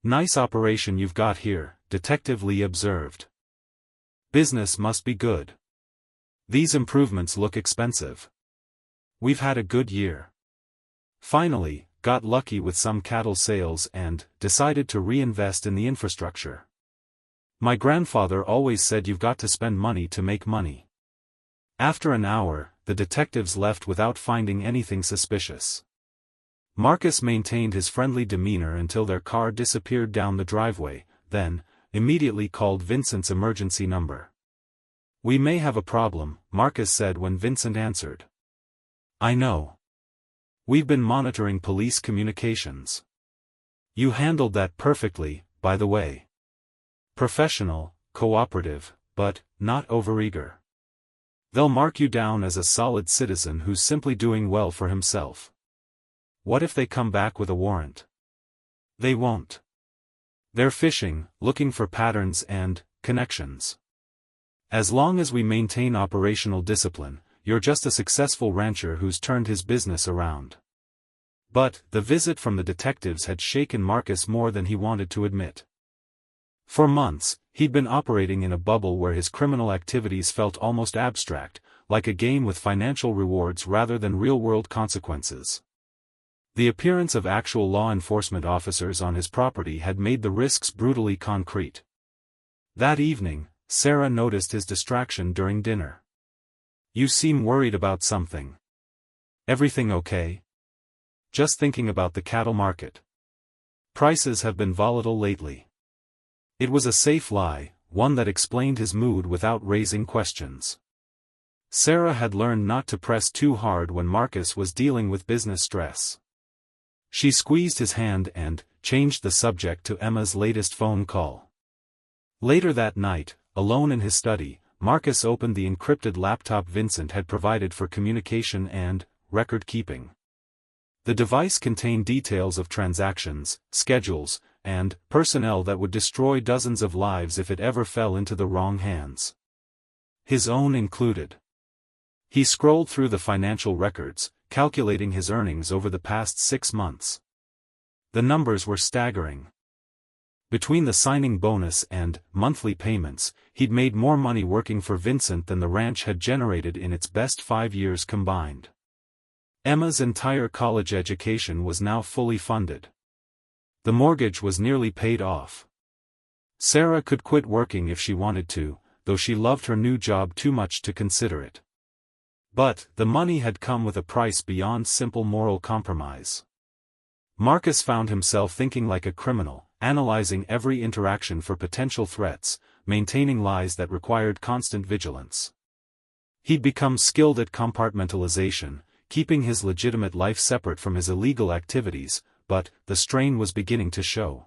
"Nice operation you've got here," Detective Lee observed. "Business must be good. These improvements look expensive." "We've had a good year. Finally, got lucky with some cattle sales and decided to reinvest in the infrastructure. My grandfather always said you've got to spend money to make money." After an hour, the detectives left without finding anything suspicious. Marcus maintained his friendly demeanor until their car disappeared down the driveway, then immediately called Vincent's emergency number. "We may have a problem," Marcus said when Vincent answered. "I know. We've been monitoring police communications. You handled that perfectly, by the way. Professional, cooperative, but not overeager. They'll mark you down as a solid citizen who's simply doing well for himself. What if they come back with a warrant? They won't. They're fishing, looking for patterns and connections. As long as we maintain operational discipline, you're just a successful rancher who's turned his business around. But the visit from the detectives had shaken Marcus more than he wanted to admit. For months, he'd been operating in a bubble where his criminal activities felt almost abstract, like a game with financial rewards rather than real-world consequences. The appearance of actual law enforcement officers on his property had made the risks brutally concrete. That evening, Sarah noticed his distraction during dinner. "You seem worried about something. Everything okay?" "Just thinking about the cattle market. Prices have been volatile lately." It was a safe lie, one that explained his mood without raising questions. Sarah had learned not to press too hard when Marcus was dealing with business stress. She squeezed his hand and changed the subject to Emma's latest phone call. Later that night, alone in his study, Marcus opened the encrypted laptop Vincent had provided for communication and record-keeping. The device contained details of transactions, schedules, and personnel that would destroy dozens of lives if it ever fell into the wrong hands. His own included. He scrolled through the financial records, calculating his earnings over the past 6 months. The numbers were staggering. Between the signing bonus and monthly payments, he'd made more money working for Vincent than the ranch had generated in its best 5 years combined. Emma's entire college education was now fully funded. The mortgage was nearly paid off. Sarah could quit working if she wanted to, though she loved her new job too much to consider it. But the money had come with a price beyond simple moral compromise. Marcus found himself thinking like a criminal, analyzing every interaction for potential threats, maintaining lies that required constant vigilance. He'd become skilled at compartmentalization, keeping his legitimate life separate from his illegal activities, but the strain was beginning to show.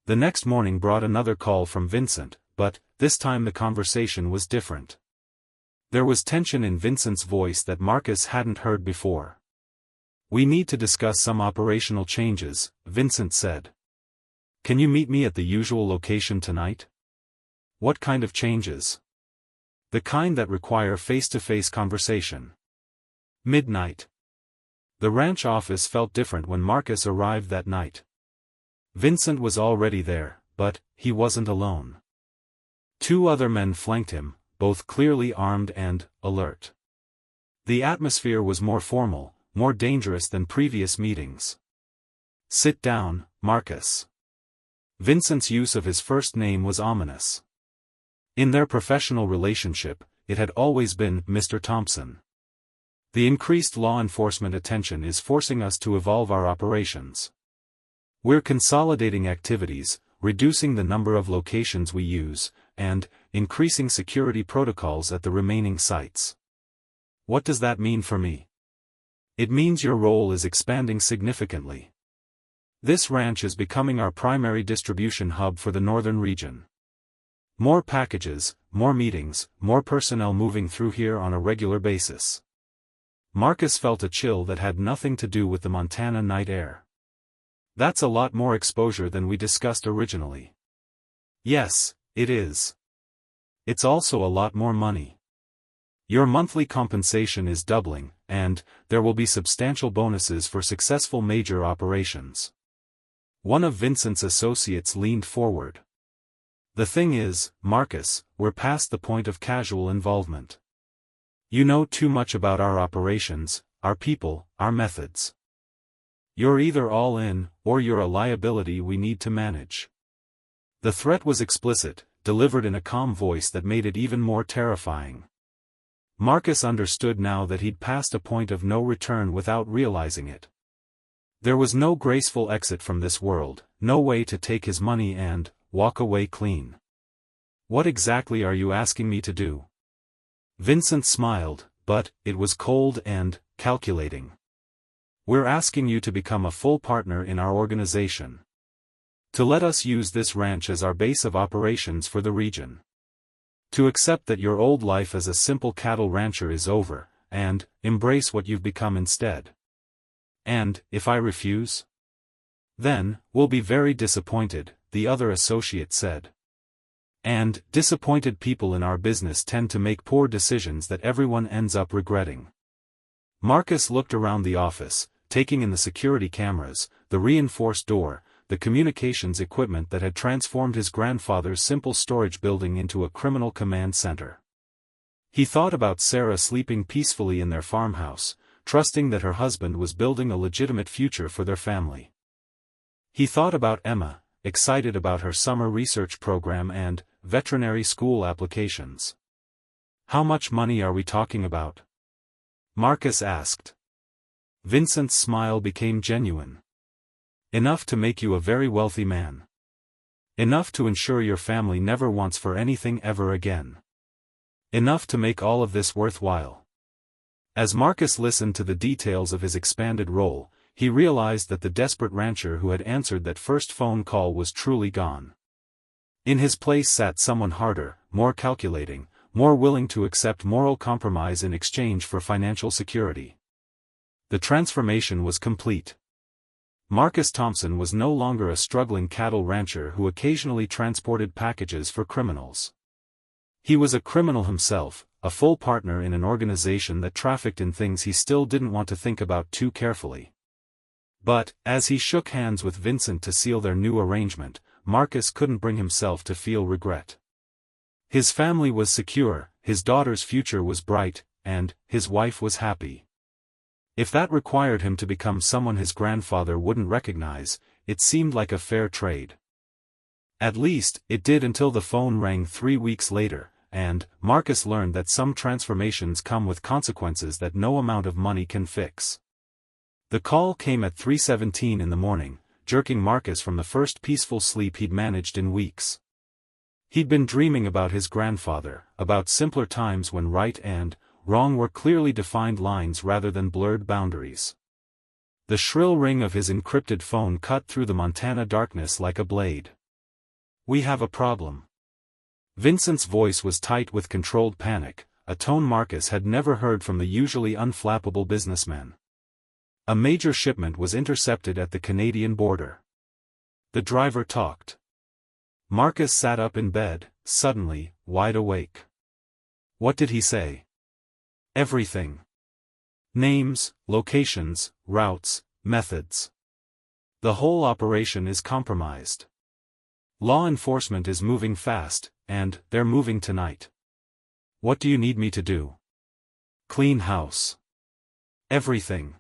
The next morning brought another call from Vincent, but this time the conversation was different. There was tension in Vincent's voice that Marcus hadn't heard before. "We need to discuss some operational changes," Vincent said. "Can you meet me at the usual location tonight?" "What kind of changes?" "The kind that require face-to-face conversation." Midnight. The ranch office felt different when Marcus arrived that night. Vincent was already there, but he wasn't alone. 2 other men flanked him, both clearly armed and alert. The atmosphere was more formal, more dangerous than previous meetings. "Sit down, Marcus." Vincent's use of his first name was ominous. In their professional relationship, it had always been Mr. Thompson. The increased law enforcement attention is forcing us to evolve our operations. We're consolidating activities, reducing the number of locations we use, and increasing security protocols at the remaining sites. What does that mean for me? It means your role is expanding significantly. This ranch is becoming our primary distribution hub for the northern region. More packages, more meetings, more personnel moving through here on a regular basis. Marcus felt a chill that had nothing to do with the Montana night air. "That's a lot more exposure than we discussed originally." "Yes, it is. It's also a lot more money. Your monthly compensation is doubling, and there will be substantial bonuses for successful major operations." One of Vincent's associates leaned forward. "The thing is, Marcus, we're past the point of casual involvement. You know too much about our operations, our people, our methods. You're either all in, or you're a liability we need to manage." The threat was explicit, delivered in a calm voice that made it even more terrifying. Marcus understood now that he'd passed a point of no return without realizing it. There was no graceful exit from this world, no way to take his money and walk away clean. "What exactly are you asking me to do?" Vincent smiled, but it was cold and calculating. We're asking you to become a full partner in our organization. To let us use this ranch as our base of operations for the region. To accept that your old life as a simple cattle rancher is over, and embrace what you've become instead. And, if I refuse? Then, we'll be very disappointed, the other associate said. And, disappointed people in our business tend to make poor decisions that everyone ends up regretting. Marcus looked around the office, taking in the security cameras, the reinforced door, the communications equipment that had transformed his grandfather's simple storage building into a criminal command center. He thought about Sarah sleeping peacefully in their farmhouse, trusting that her husband was building a legitimate future for their family. He thought about Emma, excited about her summer research program and veterinary school applications. How much money are we talking about? Marcus asked. Vincent's smile became genuine. Enough to make you a very wealthy man. Enough to ensure your family never wants for anything ever again. Enough to make all of this worthwhile. As Marcus listened to the details of his expanded role, he realized that the desperate rancher who had answered that first phone call was truly gone. In his place sat someone harder, more calculating, more willing to accept moral compromise in exchange for financial security. The transformation was complete. Marcus Thompson was no longer a struggling cattle rancher who occasionally transported packages for criminals. He was a criminal himself, a full partner in an organization that trafficked in things he still didn't want to think about too carefully. But, as he shook hands with Vincent to seal their new arrangement, Marcus couldn't bring himself to feel regret. His family was secure, his daughter's future was bright, and his wife was happy. If that required him to become someone his grandfather wouldn't recognize, it seemed like a fair trade. At least, it did until the phone rang 3 weeks later, and Marcus learned that some transformations come with consequences that no amount of money can fix. The call came at 3:17 in the morning, jerking Marcus from the first peaceful sleep he'd managed in weeks. He'd been dreaming about his grandfather, about simpler times when right and wrong were clearly defined lines rather than blurred boundaries. The shrill ring of his encrypted phone cut through the Montana darkness like a blade. "We have a problem." Vincent's voice was tight with controlled panic, a tone Marcus had never heard from the usually unflappable businessman. A major shipment was intercepted at the Canadian border. The driver talked. Marcus sat up in bed, suddenly, wide awake. What did he say? Everything. Names, locations, routes, methods. The whole operation is compromised. Law enforcement is moving fast, and they're moving tonight. What do you need me to do? Clean house. Everything.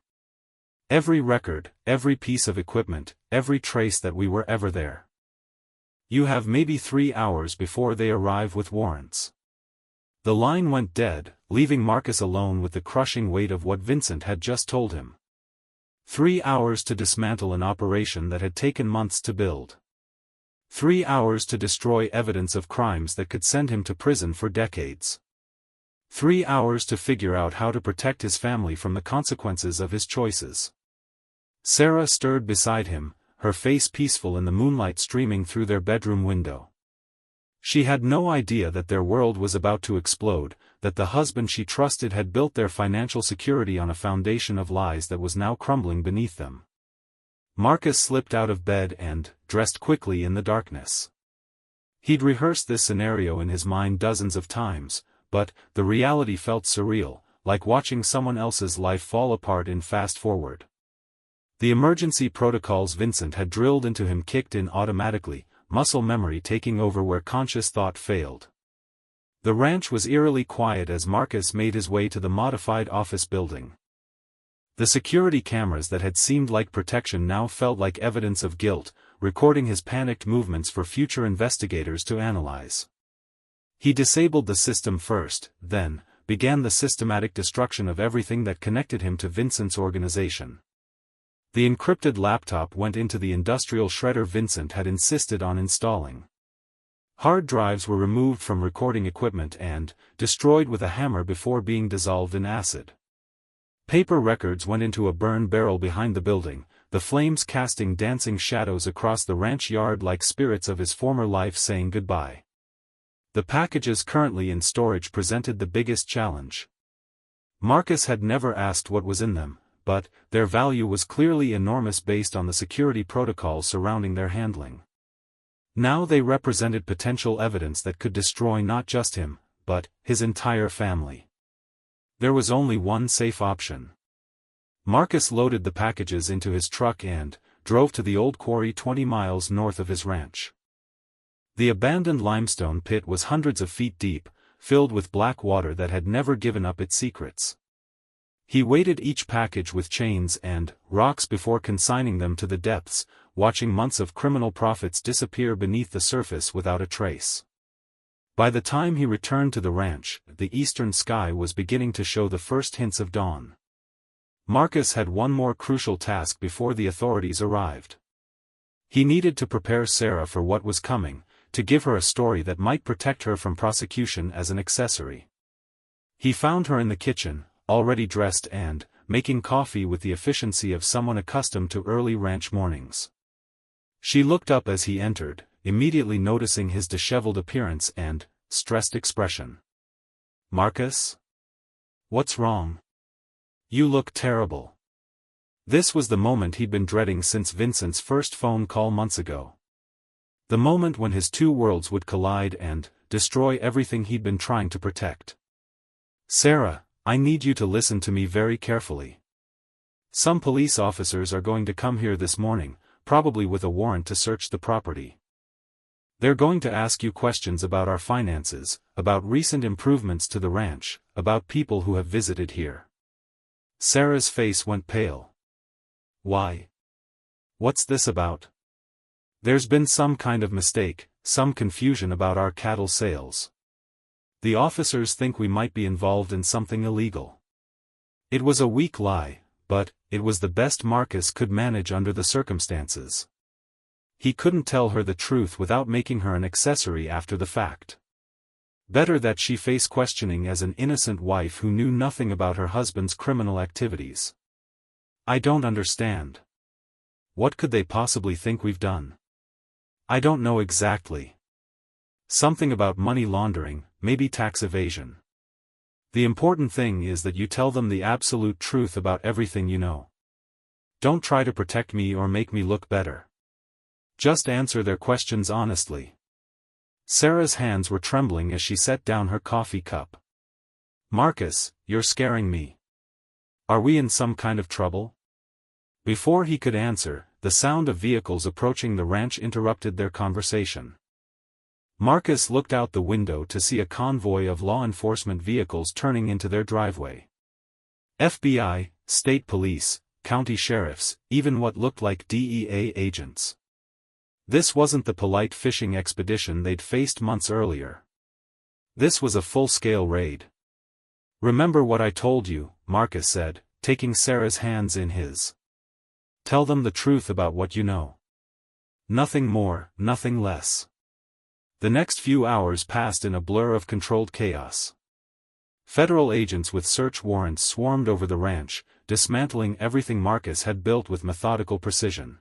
Every record, every piece of equipment, every trace that we were ever there. You have maybe 3 hours before they arrive with warrants. The line went dead, leaving Marcus alone with the crushing weight of what Vincent had just told him. 3 hours to dismantle an operation that had taken months to build. 3 hours to destroy evidence of crimes that could send him to prison for decades. 3 hours to figure out how to protect his family from the consequences of his choices. Sarah stirred beside him, her face peaceful in the moonlight streaming through their bedroom window. She had no idea that their world was about to explode, that the husband she trusted had built their financial security on a foundation of lies that was now crumbling beneath them. Marcus slipped out of bed and dressed quickly in the darkness. He'd rehearsed this scenario in his mind dozens of times, but the reality felt surreal, like watching someone else's life fall apart in fast forward. The emergency protocols Vincent had drilled into him kicked in automatically, muscle memory taking over where conscious thought failed. The ranch was eerily quiet as Marcus made his way to the modified office building. The security cameras that had seemed like protection now felt like evidence of guilt, recording his panicked movements for future investigators to analyze. He disabled the system first, then began the systematic destruction of everything that connected him to Vincent's organization. The encrypted laptop went into the industrial shredder Vincent had insisted on installing. Hard drives were removed from recording equipment and destroyed with a hammer before being dissolved in acid. Paper records went into a burn barrel behind the building, the flames casting dancing shadows across the ranch yard like spirits of his former life saying goodbye. The packages currently in storage presented the biggest challenge. Marcus had never asked what was in them, but their value was clearly enormous based on the security protocols surrounding their handling. Now they represented potential evidence that could destroy not just him, but his entire family. There was only one safe option. Marcus loaded the packages into his truck and drove to the old quarry 20 miles north of his ranch. The abandoned limestone pit was hundreds of feet deep, filled with black water that had never given up its secrets. He weighted each package with chains and rocks before consigning them to the depths, watching months of criminal profits disappear beneath the surface without a trace. By the time he returned to the ranch, the eastern sky was beginning to show the first hints of dawn. Marcus had one more crucial task before the authorities arrived. He needed to prepare Sarah for what was coming, to give her a story that might protect her from prosecution as an accessory. He found her in the kitchen, already dressed and making coffee with the efficiency of someone accustomed to early ranch mornings. She looked up as he entered, immediately noticing his disheveled appearance and stressed expression. "Marcus? What's wrong? You look terrible." This was the moment he'd been dreading since Vincent's first phone call months ago. The moment when his two worlds would collide and destroy everything he'd been trying to protect. "Sarah, I need you to listen to me very carefully. Some police officers are going to come here this morning, probably with a warrant to search the property. They're going to ask you questions about our finances, about recent improvements to the ranch, about people who have visited here." Sarah's face went pale. "Why? What's this about?" "There's been some kind of mistake, some confusion about our cattle sales. The officers think we might be involved in something illegal." It was a weak lie, but it was the best Marcus could manage under the circumstances. He couldn't tell her the truth without making her an accessory after the fact. Better that she face questioning as an innocent wife who knew nothing about her husband's criminal activities. "I don't understand. What could they possibly think we've done?" "I don't know exactly. Something about money laundering, maybe tax evasion. The important thing is that you tell them the absolute truth about everything you know. Don't try to protect me or make me look better. Just answer their questions honestly." Sarah's hands were trembling as she set down her coffee cup. "Marcus, you're scaring me. Are we in some kind of trouble?" Before he could answer, the sound of vehicles approaching the ranch interrupted their conversation. Marcus looked out the window to see a convoy of law enforcement vehicles turning into their driveway. FBI, state police, county sheriffs, even what looked like DEA agents. This wasn't the polite fishing expedition they'd faced months earlier. This was a full-scale raid. "Remember what I told you," Marcus said, taking Sarah's hands in his. "Tell them the truth about what you know. Nothing more, nothing less." The next few hours passed in a blur of controlled chaos. Federal agents with search warrants swarmed over the ranch, dismantling everything Marcus had built with methodical precision.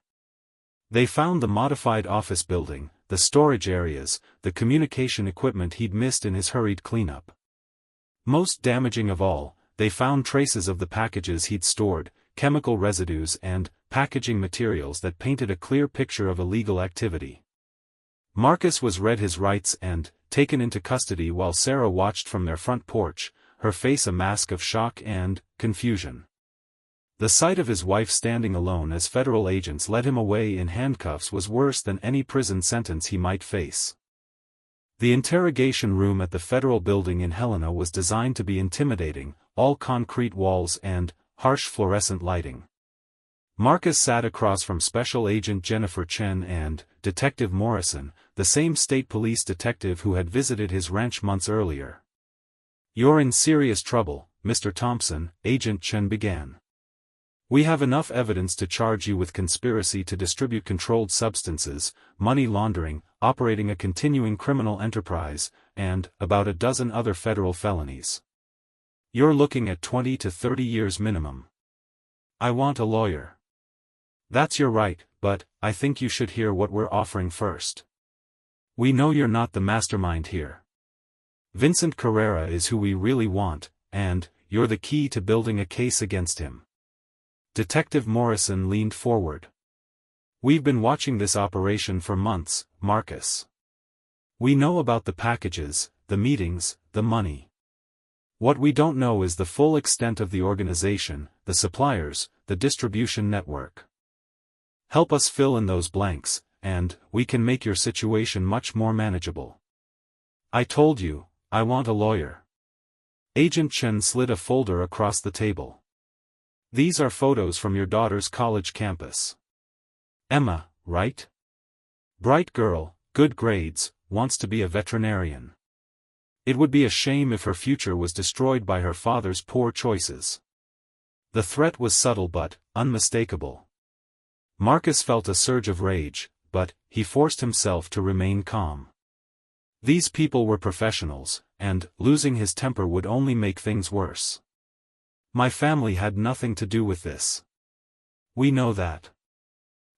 They found the modified office building, the storage areas, the communication equipment he'd missed in his hurried cleanup. Most damaging of all, they found traces of the packages he'd stored, chemical residues and packaging materials that painted a clear picture of illegal activity. Marcus was read his rights and taken into custody while Sarah watched from their front porch, her face a mask of shock and confusion. The sight of his wife standing alone as federal agents led him away in handcuffs was worse than any prison sentence he might face. The interrogation room at the federal building in Helena was designed to be intimidating, all concrete walls and harsh fluorescent lighting. Marcus sat across from Special Agent Jennifer Chen and Detective Morrison, the same state police detective who had visited his ranch months earlier. "You're in serious trouble, Mr. Thompson," Agent Chen began. "We have enough evidence to charge you with conspiracy to distribute controlled substances, money laundering, operating a continuing criminal enterprise, and about a dozen other federal felonies." You're looking at 20 to 30 years minimum. I want a lawyer. That's your right, but I think you should hear what we're offering first. We know you're not the mastermind here. Vincent Carrera is who we really want, and you're the key to building a case against him. Detective Morrison leaned forward. We've been watching this operation for months, Marcus. We know about the packages, the meetings, the money. What we don't know is the full extent of the organization, the suppliers, the distribution network. Help us fill in those blanks, and we can make your situation much more manageable. I told you, I want a lawyer. Agent Chen slid a folder across the table. These are photos from your daughter's college campus. Emma, right? Bright girl, good grades, wants to be a veterinarian. It would be a shame if her future was destroyed by her father's poor choices. The threat was subtle but unmistakable. Marcus felt a surge of rage, but he forced himself to remain calm. These people were professionals, and losing his temper would only make things worse. My family had nothing to do with this. We know that.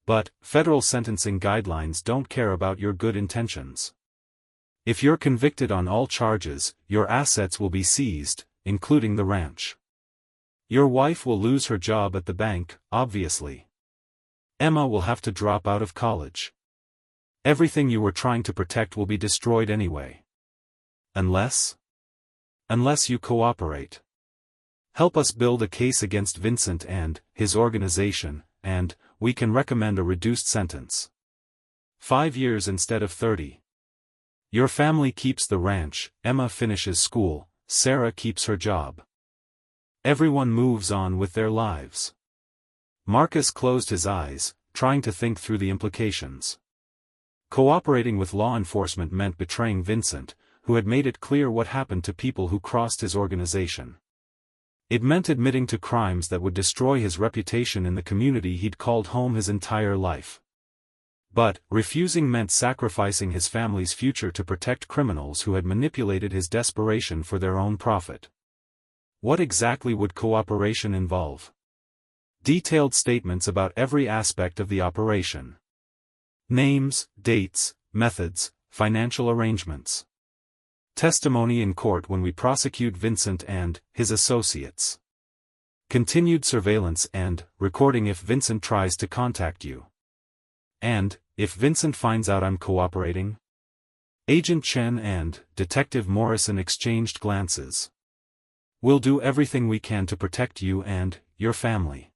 But federal sentencing guidelines don't care about your good intentions. If you're convicted on all charges, your assets will be seized, including the ranch. Your wife will lose her job at the bank, obviously. Emma will have to drop out of college. Everything you were trying to protect will be destroyed anyway. Unless you cooperate. Help us build a case against Vincent and his organization, and we can recommend a reduced sentence. 5 years instead of 30. Your family keeps the ranch, Emma finishes school, Sarah keeps her job. Everyone moves on with their lives. Marcus closed his eyes, trying to think through the implications. Cooperating with law enforcement meant betraying Vincent, who had made it clear what happened to people who crossed his organization. It meant admitting to crimes that would destroy his reputation in the community he'd called home his entire life. But refusing meant sacrificing his family's future to protect criminals who had manipulated his desperation for their own profit. What exactly would cooperation involve? Detailed statements about every aspect of the operation. Names, dates, methods, financial arrangements. Testimony in court when we prosecute Vincent and his associates. Continued surveillance and recording if Vincent tries to contact you. And, if Vincent finds out I'm cooperating? Agent Chen and Detective Morrison exchanged glances. We'll do everything we can to protect you and your family.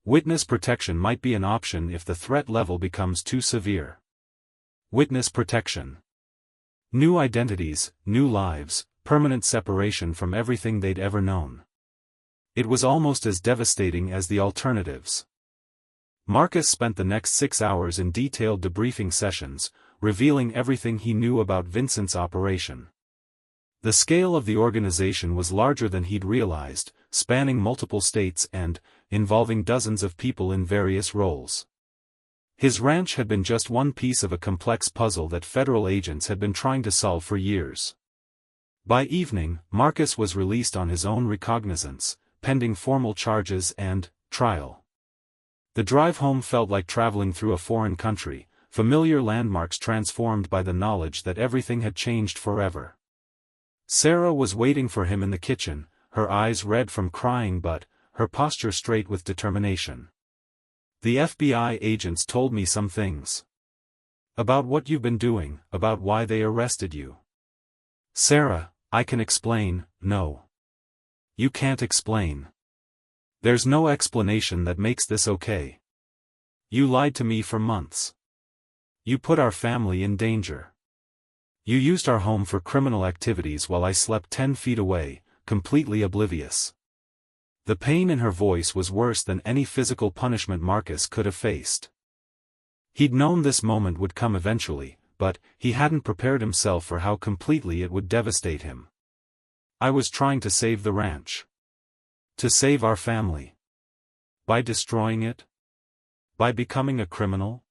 Witness protection might be an option if the threat level becomes too severe. Witness protection. New identities, new lives, permanent separation from everything they'd ever known. It was almost as devastating as the alternatives. Marcus spent the next 6 hours in detailed debriefing sessions, revealing everything he knew about Vincent's operation. The scale of the organization was larger than he'd realized, spanning multiple states and involving dozens of people in various roles. His ranch had been just one piece of a complex puzzle that federal agents had been trying to solve for years. By evening, Marcus was released on his own recognizance, pending formal charges and trial. The drive home felt like traveling through a foreign country, familiar landmarks transformed by the knowledge that everything had changed forever. Sarah was waiting for him in the kitchen, her eyes red from crying but her posture straight with determination. The FBI agents told me some things. About what you've been doing, about why they arrested you. Sarah, I can explain. No. You can't explain. There's no explanation that makes this okay. You lied to me for months. You put our family in danger. You used our home for criminal activities while I slept 10 feet away, completely oblivious. The pain in her voice was worse than any physical punishment Marcus could have faced. He'd known this moment would come eventually, but he hadn't prepared himself for how completely it would devastate him. I was trying to save the ranch. To save our family. By destroying it? By becoming a criminal?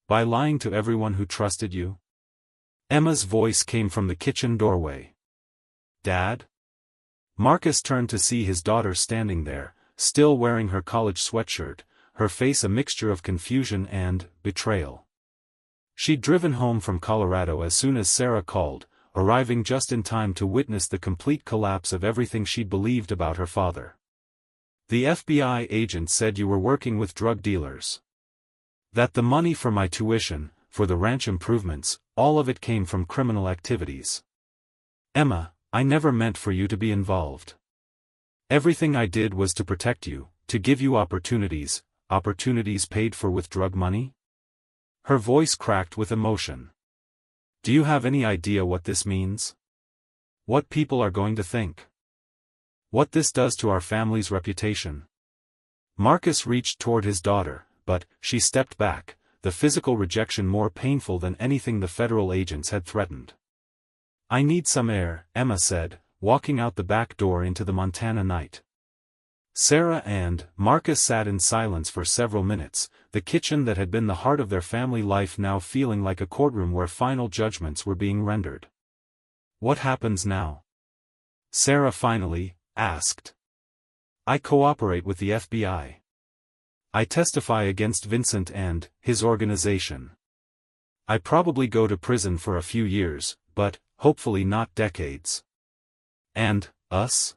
By lying to everyone who trusted you? Emma's voice came from the kitchen doorway. Dad? Marcus turned to see his daughter standing there, still wearing her college sweatshirt, her face a mixture of confusion and betrayal. She'd driven home from Colorado as soon as Sarah called, arriving just in time to witness the complete collapse of everything she'd believed about her father. "The FBI agent said you were working with drug dealers. That the money for my tuition, for the ranch improvements, all of it came from criminal activities. Emma, I never meant for you to be involved. Everything I did was to protect you, to give you opportunities paid for with drug money?" Her voice cracked with emotion. "Do you have any idea what this means? What people are going to think? What this does to our family's reputation?" Marcus reached toward his daughter, but she stepped back, the physical rejection more painful than anything the federal agents had threatened. "I need some air," Emma said, walking out the back door into the Montana night. Sarah and Marcus sat in silence for several minutes, the kitchen that had been the heart of their family life now feeling like a courtroom where final judgments were being rendered. "What happens now?" Sarah finally asked. "I cooperate with the FBI. I testify against Vincent and his organization. I probably go to prison for a few years, but hopefully not decades. And us?"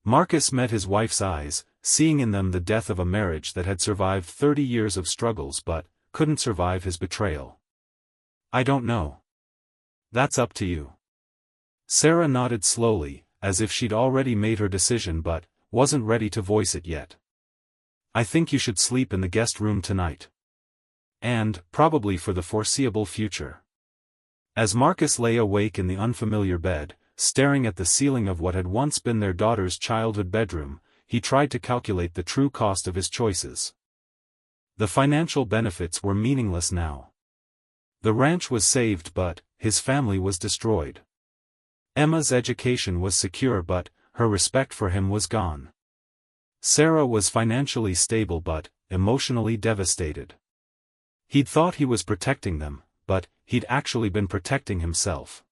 Marcus met his wife's eyes, seeing in them the death of a marriage that had survived 30 years of struggles but couldn't survive his betrayal. "I don't know. That's up to you." Sarah nodded slowly, as if she'd already made her decision but wasn't ready to voice it yet. "I think you should sleep in the guest room tonight. And probably for the foreseeable future." As Marcus lay awake in the unfamiliar bed, staring at the ceiling of what had once been their daughter's childhood bedroom, he tried to calculate the true cost of his choices. The financial benefits were meaningless now. The ranch was saved but his family was destroyed. Emma's education was secure but her respect for him was gone. Sarah was financially stable but emotionally devastated. He'd thought he was protecting them, but he'd actually been protecting himself.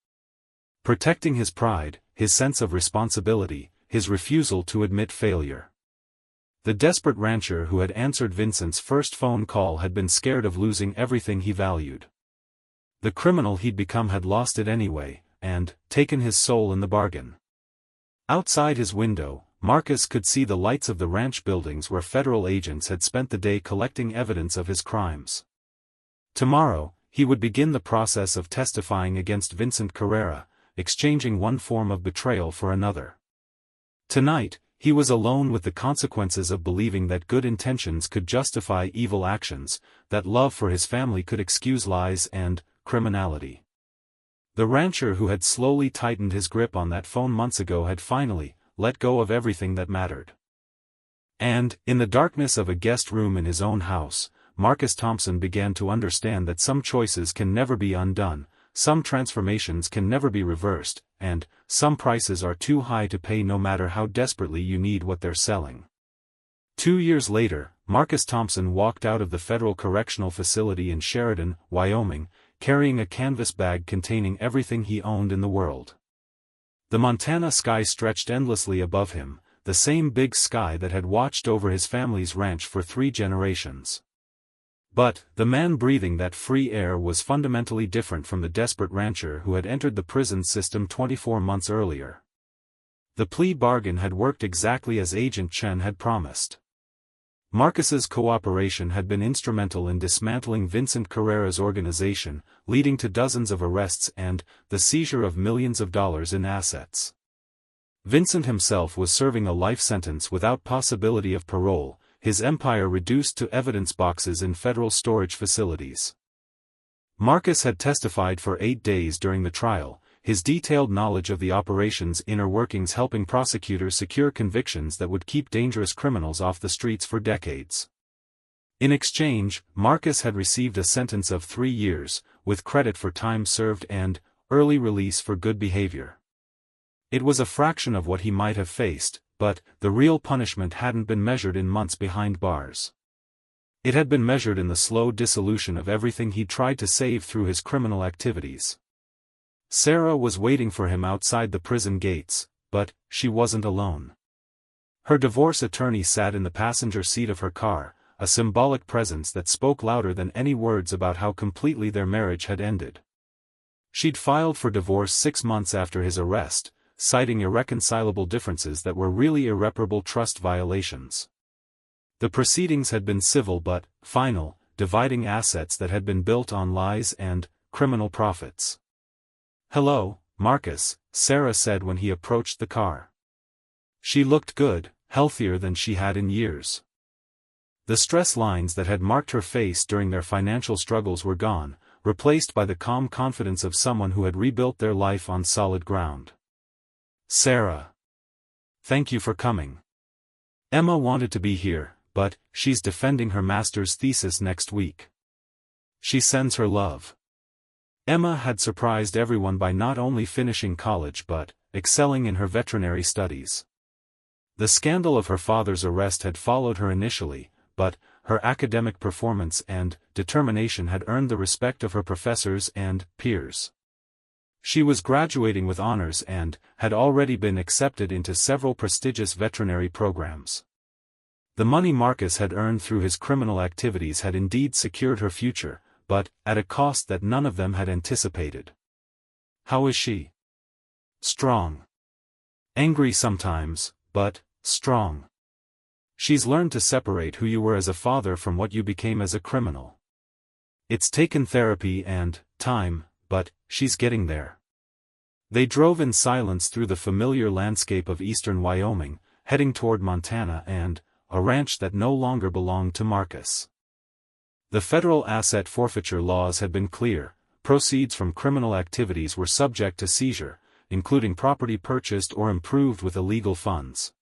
Protecting his pride, his sense of responsibility, his refusal to admit failure. The desperate rancher who had answered Vincent's first phone call had been scared of losing everything he valued. The criminal he'd become had lost it anyway, and taken his soul in the bargain. Outside his window, Marcus could see the lights of the ranch buildings where federal agents had spent the day collecting evidence of his crimes. Tomorrow, he would begin the process of testifying against Vincent Carrera, exchanging one form of betrayal for another. Tonight, he was alone with the consequences of believing that good intentions could justify evil actions, that love for his family could excuse lies and criminality. The rancher who had slowly tightened his grip on that phone months ago had finally let go of everything that mattered. And, in the darkness of a guest room in his own house, Marcus Thompson began to understand that some choices can never be undone, some transformations can never be reversed, and some prices are too high to pay no matter how desperately you need what they're selling. 2 years later, Marcus Thompson walked out of the federal correctional facility in Sheridan, Wyoming, carrying a canvas bag containing everything he owned in the world. The Montana sky stretched endlessly above him, the same big sky that had watched over his family's ranch for 3 generations. But the man breathing that free air was fundamentally different from the desperate rancher who had entered the prison system 24 months earlier. The plea bargain had worked exactly as Agent Chen had promised. Marcus's cooperation had been instrumental in dismantling Vincent Carrera's organization, leading to dozens of arrests and the seizure of millions of dollars in assets. Vincent himself was serving a life sentence without possibility of parole, his empire reduced to evidence boxes in federal storage facilities. Marcus had testified for 8 days during the trial, his detailed knowledge of the operation's inner workings helping prosecutors secure convictions that would keep dangerous criminals off the streets for decades. In exchange, Marcus had received a sentence of 3 years, with credit for time served and early release for good behavior. It was a fraction of what he might have faced, but the real punishment hadn't been measured in months behind bars. It had been measured in the slow dissolution of everything he'd tried to save through his criminal activities. Sarah was waiting for him outside the prison gates, but she wasn't alone. Her divorce attorney sat in the passenger seat of her car, a symbolic presence that spoke louder than any words about how completely their marriage had ended. She'd filed for divorce 6 months after his arrest, citing irreconcilable differences that were really irreparable trust violations. The proceedings had been civil but final, dividing assets that had been built on lies and criminal profits. "Hello, Marcus," Sarah said when he approached the car. She looked good, healthier than she had in years. The stress lines that had marked her face during their financial struggles were gone, replaced by the calm confidence of someone who had rebuilt their life on solid ground. "Sarah. Thank you for coming. Emma wanted to be here, but she's defending her master's thesis next week. She sends her love." Emma had surprised everyone by not only finishing college but excelling in her veterinary studies. The scandal of her father's arrest had followed her initially, but her academic performance and determination had earned the respect of her professors and peers. She was graduating with honors and had already been accepted into several prestigious veterinary programs. The money Marcus had earned through his criminal activities had indeed secured her future, but at a cost that none of them had anticipated. "How is she?" "Strong. Angry sometimes, but strong. She's learned to separate who you were as a father from what you became as a criminal. It's taken therapy and time, but she's getting there." They drove in silence through the familiar landscape of eastern Wyoming, heading toward Montana and a ranch that no longer belonged to Marcus. The federal asset forfeiture laws had been clear: proceeds from criminal activities were subject to seizure, including property purchased or improved with illegal funds.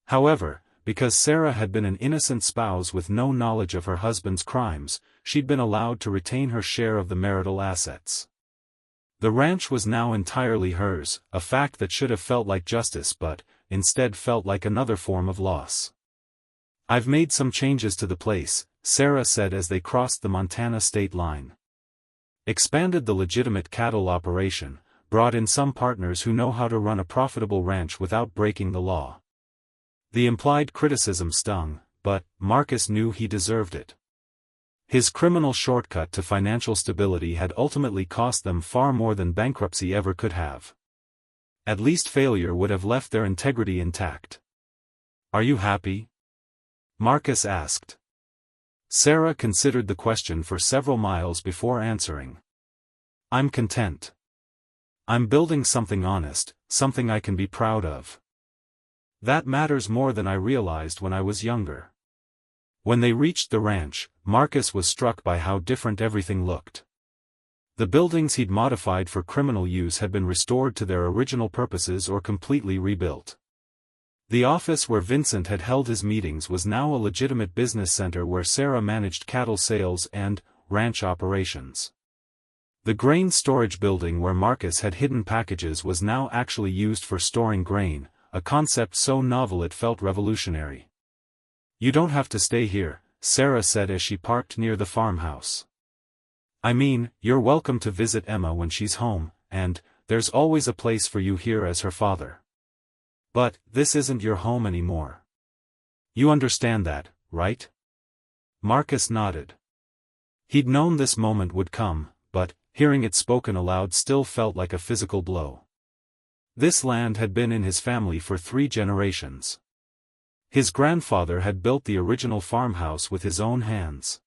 However, because Sarah had been an innocent spouse with no knowledge of her husband's crimes, she'd been allowed to retain her share of the marital assets. The ranch was now entirely hers, a fact that should have felt like justice but instead felt like another form of loss. "I've made some changes to the place," Sarah said as they crossed the Montana state line. "Expanded the legitimate cattle operation, brought in some partners who know how to run a profitable ranch without breaking the law." The implied criticism stung, but Marcus knew he deserved it. His criminal shortcut to financial stability had ultimately cost them far more than bankruptcy ever could have. At least failure would have left their integrity intact. "Are you happy?" Marcus asked. Sarah considered the question for several miles before answering. "I'm content. I'm building something honest, something I can be proud of. That matters more than I realized when I was younger." When they reached the ranch, Marcus was struck by how different everything looked. The buildings he'd modified for criminal use had been restored to their original purposes or completely rebuilt. The office where Vincent had held his meetings was now a legitimate business center where Sarah managed cattle sales and ranch operations. The grain storage building where Marcus had hidden packages was now actually used for storing grain, a concept so novel it felt revolutionary. "You don't have to stay here," Sarah said as she parked near the farmhouse. "I mean, you're welcome to visit Emma when she's home, and there's always a place for you here as her father. But this isn't your home anymore. You understand that, right?" Marcus nodded. He'd known this moment would come, but hearing it spoken aloud still felt like a physical blow. This land had been in his family for 3 generations. His grandfather had built the original farmhouse with his own hands.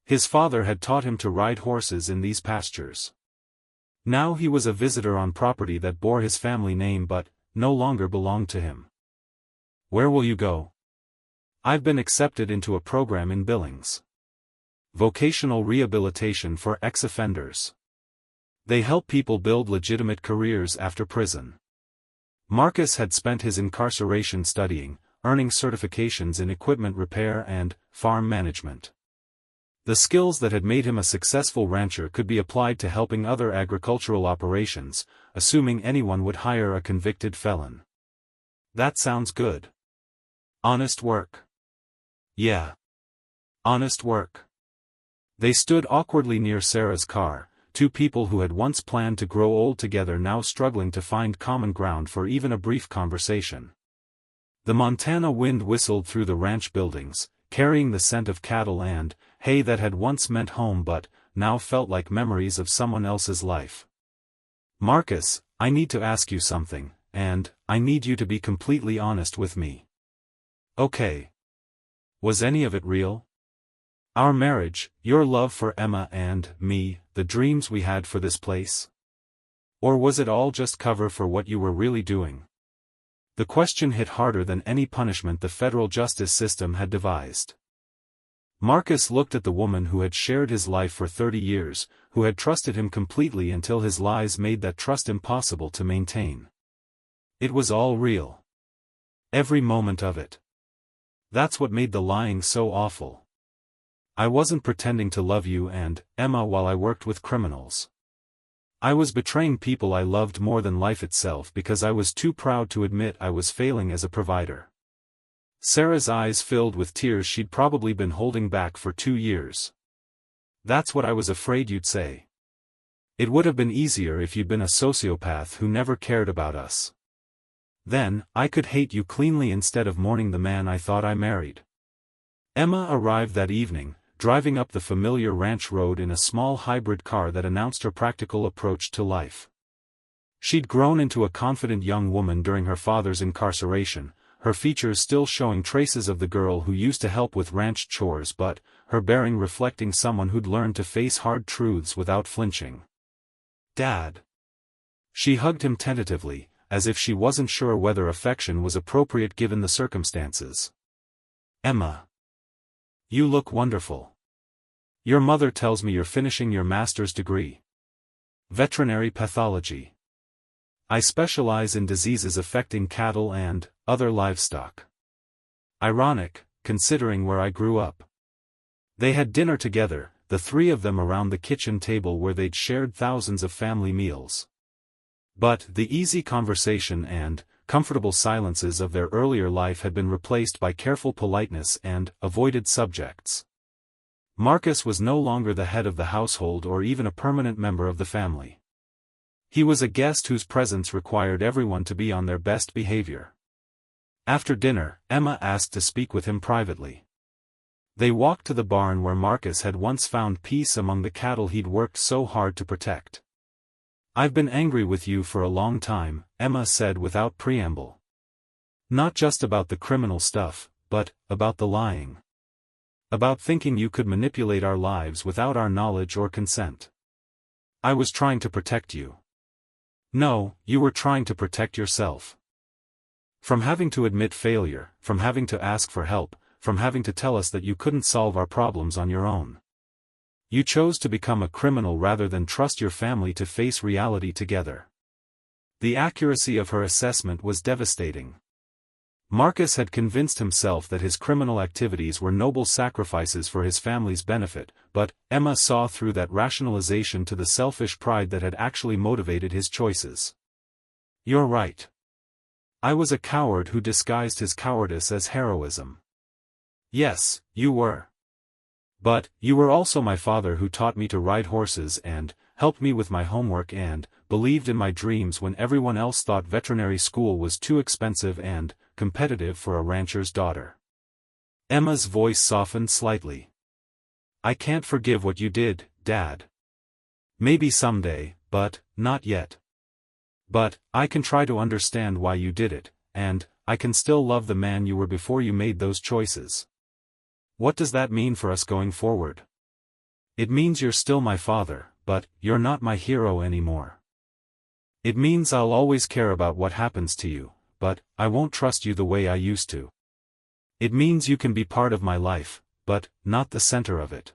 His father had taught him to ride horses in these pastures. Now he was a visitor on property that bore his family name but no longer belonged to him. "Where will you go?" "I've been accepted into a program in Billings. Vocational rehabilitation for ex-offenders. They help people build legitimate careers after prison." Marcus had spent his incarceration studying, earning certifications in equipment repair and farm management. The skills that had made him a successful rancher could be applied to helping other agricultural operations, assuming anyone would hire a convicted felon. "That sounds good. Honest work." "Yeah. Honest work." They stood awkwardly near Sarah's car, two people who had once planned to grow old together now struggling to find common ground for even a brief conversation. The Montana wind whistled through the ranch buildings, carrying the scent of cattle and hay that had once meant home but now felt like memories of someone else's life. "Marcus, I need to ask you something, and I need you to be completely honest with me." "Okay. Was any of it real? Our marriage, your love for Emma and me, the dreams we had for this place? Or was it all just cover for what you were really doing?" The question hit harder than any punishment the federal justice system had devised. Marcus looked at the woman who had shared his life for 30 years, who had trusted him completely until his lies made that trust impossible to maintain. It was all real. Every moment of it. That's what made the lying so awful. I wasn't pretending to love you and Emma while I worked with criminals. I was betraying people I loved more than life itself because I was too proud to admit I was failing as a provider. Sarah's eyes filled with tears she'd probably been holding back for 2 years. "That's what I was afraid you'd say. It would have been easier if you'd been a sociopath who never cared about us. Then, I could hate you cleanly instead of mourning the man I thought I married." Emma arrived that evening, driving up the familiar ranch road in a small hybrid car that announced her practical approach to life. She'd grown into a confident young woman during her father's incarceration, her features still showing traces of the girl who used to help with ranch chores but her bearing reflecting someone who'd learned to face hard truths without flinching. "Dad." She hugged him tentatively, as if she wasn't sure whether affection was appropriate given the circumstances. "Emma. You look wonderful. Your mother tells me you're finishing your master's degree. Veterinary pathology. I specialize in diseases affecting cattle and other livestock. Ironic, considering where I grew up." They had dinner together, the three of them around the kitchen table where they'd shared thousands of family meals. But the easy conversation and comfortable silences of their earlier life had been replaced by careful politeness and avoided subjects. Marcus was no longer the head of the household or even a permanent member of the family. He was a guest whose presence required everyone to be on their best behavior. After dinner, Emma asked to speak with him privately. They walked to the barn where Marcus had once found peace among the cattle he'd worked so hard to protect. "I've been angry with you for a long time," Emma said without preamble. "Not just about the criminal stuff, but about the lying. About thinking you could manipulate our lives without our knowledge or consent. I was trying to protect you. No, you were trying to protect yourself. From having to admit failure, from having to ask for help, from having to tell us that you couldn't solve our problems on your own. You chose to become a criminal rather than trust your family to face reality together." The accuracy of her assessment was devastating. Marcus had convinced himself that his criminal activities were noble sacrifices for his family's benefit, but Emma saw through that rationalization to the selfish pride that had actually motivated his choices. "You're right. I was a coward who disguised his cowardice as heroism." "Yes, you were. But you were also my father who taught me to ride horses and helped me with my homework and believed in my dreams when everyone else thought veterinary school was too expensive and competitive for a rancher's daughter." Emma's voice softened slightly. "I can't forgive what you did, Dad. Maybe someday, but not yet. But I can try to understand why you did it, and I can still love the man you were before you made those choices. What does that mean for us going forward? It means you're still my father, but you're not my hero anymore. It means I'll always care about what happens to you, but I won't trust you the way I used to. It means you can be part of my life, but not the center of it."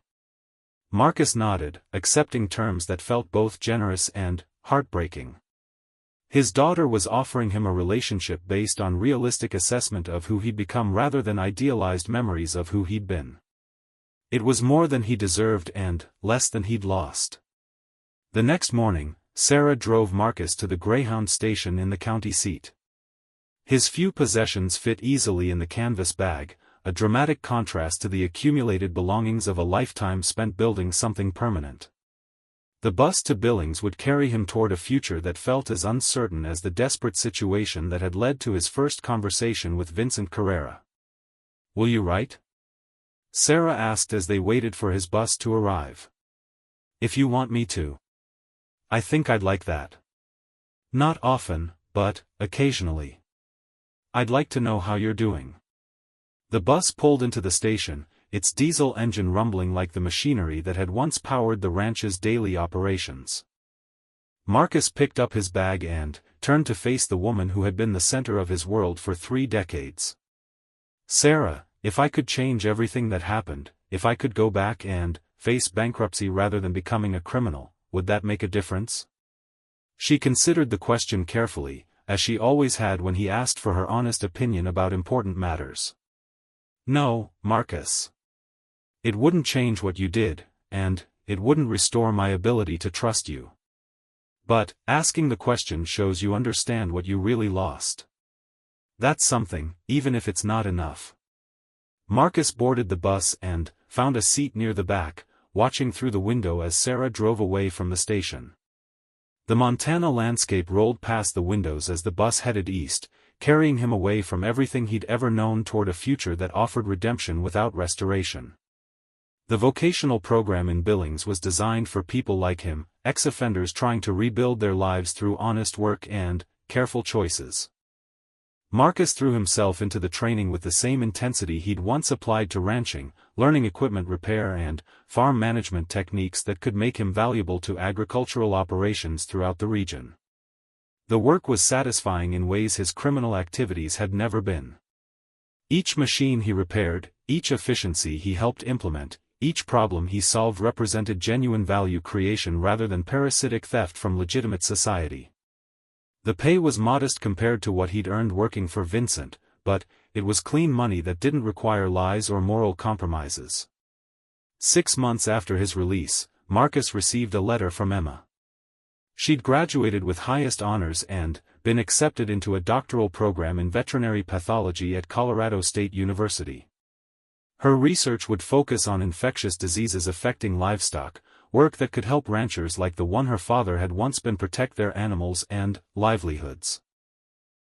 Marcus nodded, accepting terms that felt both generous and heartbreaking. His daughter was offering him a relationship based on realistic assessment of who he'd become rather than idealized memories of who he'd been. It was more than he deserved and less than he'd lost. The next morning, Sarah drove Marcus to the Greyhound station in the county seat. His few possessions fit easily in the canvas bag, a dramatic contrast to the accumulated belongings of a lifetime spent building something permanent. The bus to Billings would carry him toward a future that felt as uncertain as the desperate situation that had led to his first conversation with Vincent Carrera. "Will you write?" Sarah asked as they waited for his bus to arrive. "If you want me to. I think I'd like that. Not often, but occasionally. I'd like to know how you're doing." The bus pulled into the station, its diesel engine rumbling like the machinery that had once powered the ranch's daily operations. Marcus picked up his bag and turned to face the woman who had been the center of his world for 3 decades. "Sarah, if I could change everything that happened, if I could go back and face bankruptcy rather than becoming a criminal, would that make a difference?" She considered the question carefully, as she always had when he asked for her honest opinion about important matters. "No, Marcus. It wouldn't change what you did, and it wouldn't restore my ability to trust you. But asking the question shows you understand what you really lost. That's something, even if it's not enough." Marcus boarded the bus and found a seat near the back, watching through the window as Sarah drove away from the station. The Montana landscape rolled past the windows as the bus headed east, carrying him away from everything he'd ever known toward a future that offered redemption without restoration. The vocational program in Billings was designed for people like him, ex-offenders trying to rebuild their lives through honest work and careful choices. Marcus threw himself into the training with the same intensity he'd once applied to ranching, learning equipment repair and farm management techniques that could make him valuable to agricultural operations throughout the region. The work was satisfying in ways his criminal activities had never been. Each machine he repaired, each efficiency he helped implement, each problem he solved represented genuine value creation rather than parasitic theft from legitimate society. The pay was modest compared to what he'd earned working for Vincent, but it was clean money that didn't require lies or moral compromises. 6 months after his release, Marcus received a letter from Emma. She'd graduated with highest honors and been accepted into a doctoral program in veterinary pathology at Colorado State University. Her research would focus on infectious diseases affecting livestock, work that could help ranchers like the one her father had once been protect their animals and livelihoods.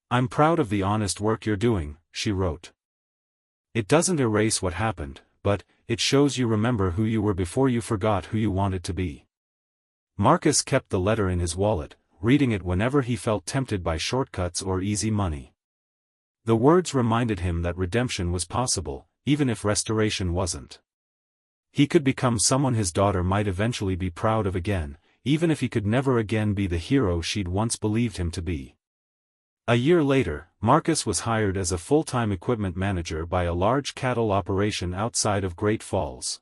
"I'm proud of the honest work you're doing," she wrote. "It doesn't erase what happened, but it shows you remember who you were before you forgot who you wanted to be." Marcus kept the letter in his wallet, reading it whenever he felt tempted by shortcuts or easy money. The words reminded him that redemption was possible, even if restoration wasn't. He could become someone his daughter might eventually be proud of again, even if he could never again be the hero she'd once believed him to be. A year later, Marcus was hired as a full-time equipment manager by a large cattle operation outside of Great Falls.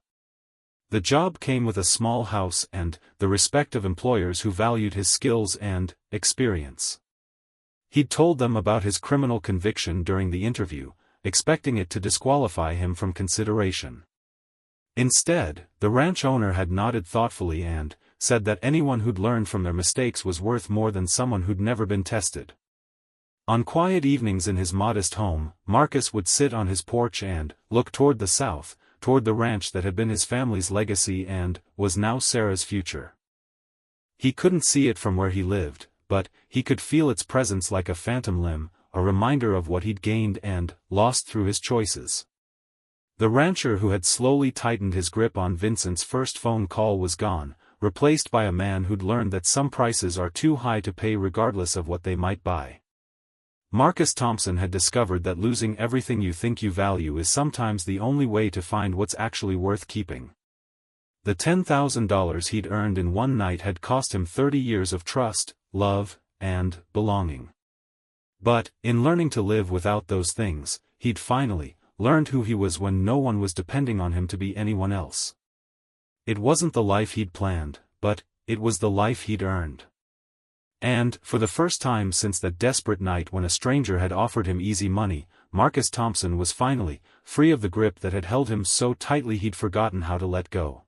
The job came with a small house and the respect of employers who valued his skills and experience. He'd told them about his criminal conviction during the interview, expecting it to disqualify him from consideration. Instead, the ranch owner had nodded thoughtfully and said that anyone who'd learned from their mistakes was worth more than someone who'd never been tested. On quiet evenings in his modest home, Marcus would sit on his porch and look toward the south, toward the ranch that had been his family's legacy and was now Sarah's future. He couldn't see it from where he lived, but he could feel its presence like a phantom limb, a reminder of what he'd gained and lost through his choices. The rancher who had slowly tightened his grip on Vincent's first phone call was gone, replaced by a man who'd learned that some prices are too high to pay regardless of what they might buy. Marcus Thompson had discovered that losing everything you think you value is sometimes the only way to find what's actually worth keeping. The $10,000 he'd earned in one night had cost him 30 years of trust, love, and belonging. But, in learning to live without those things, he'd finally learned who he was when no one was depending on him to be anyone else. It wasn't the life he'd planned, but it was the life he'd earned. And, for the first time since that desperate night when a stranger had offered him easy money, Marcus Thompson was finally free of the grip that had held him so tightly he'd forgotten how to let go.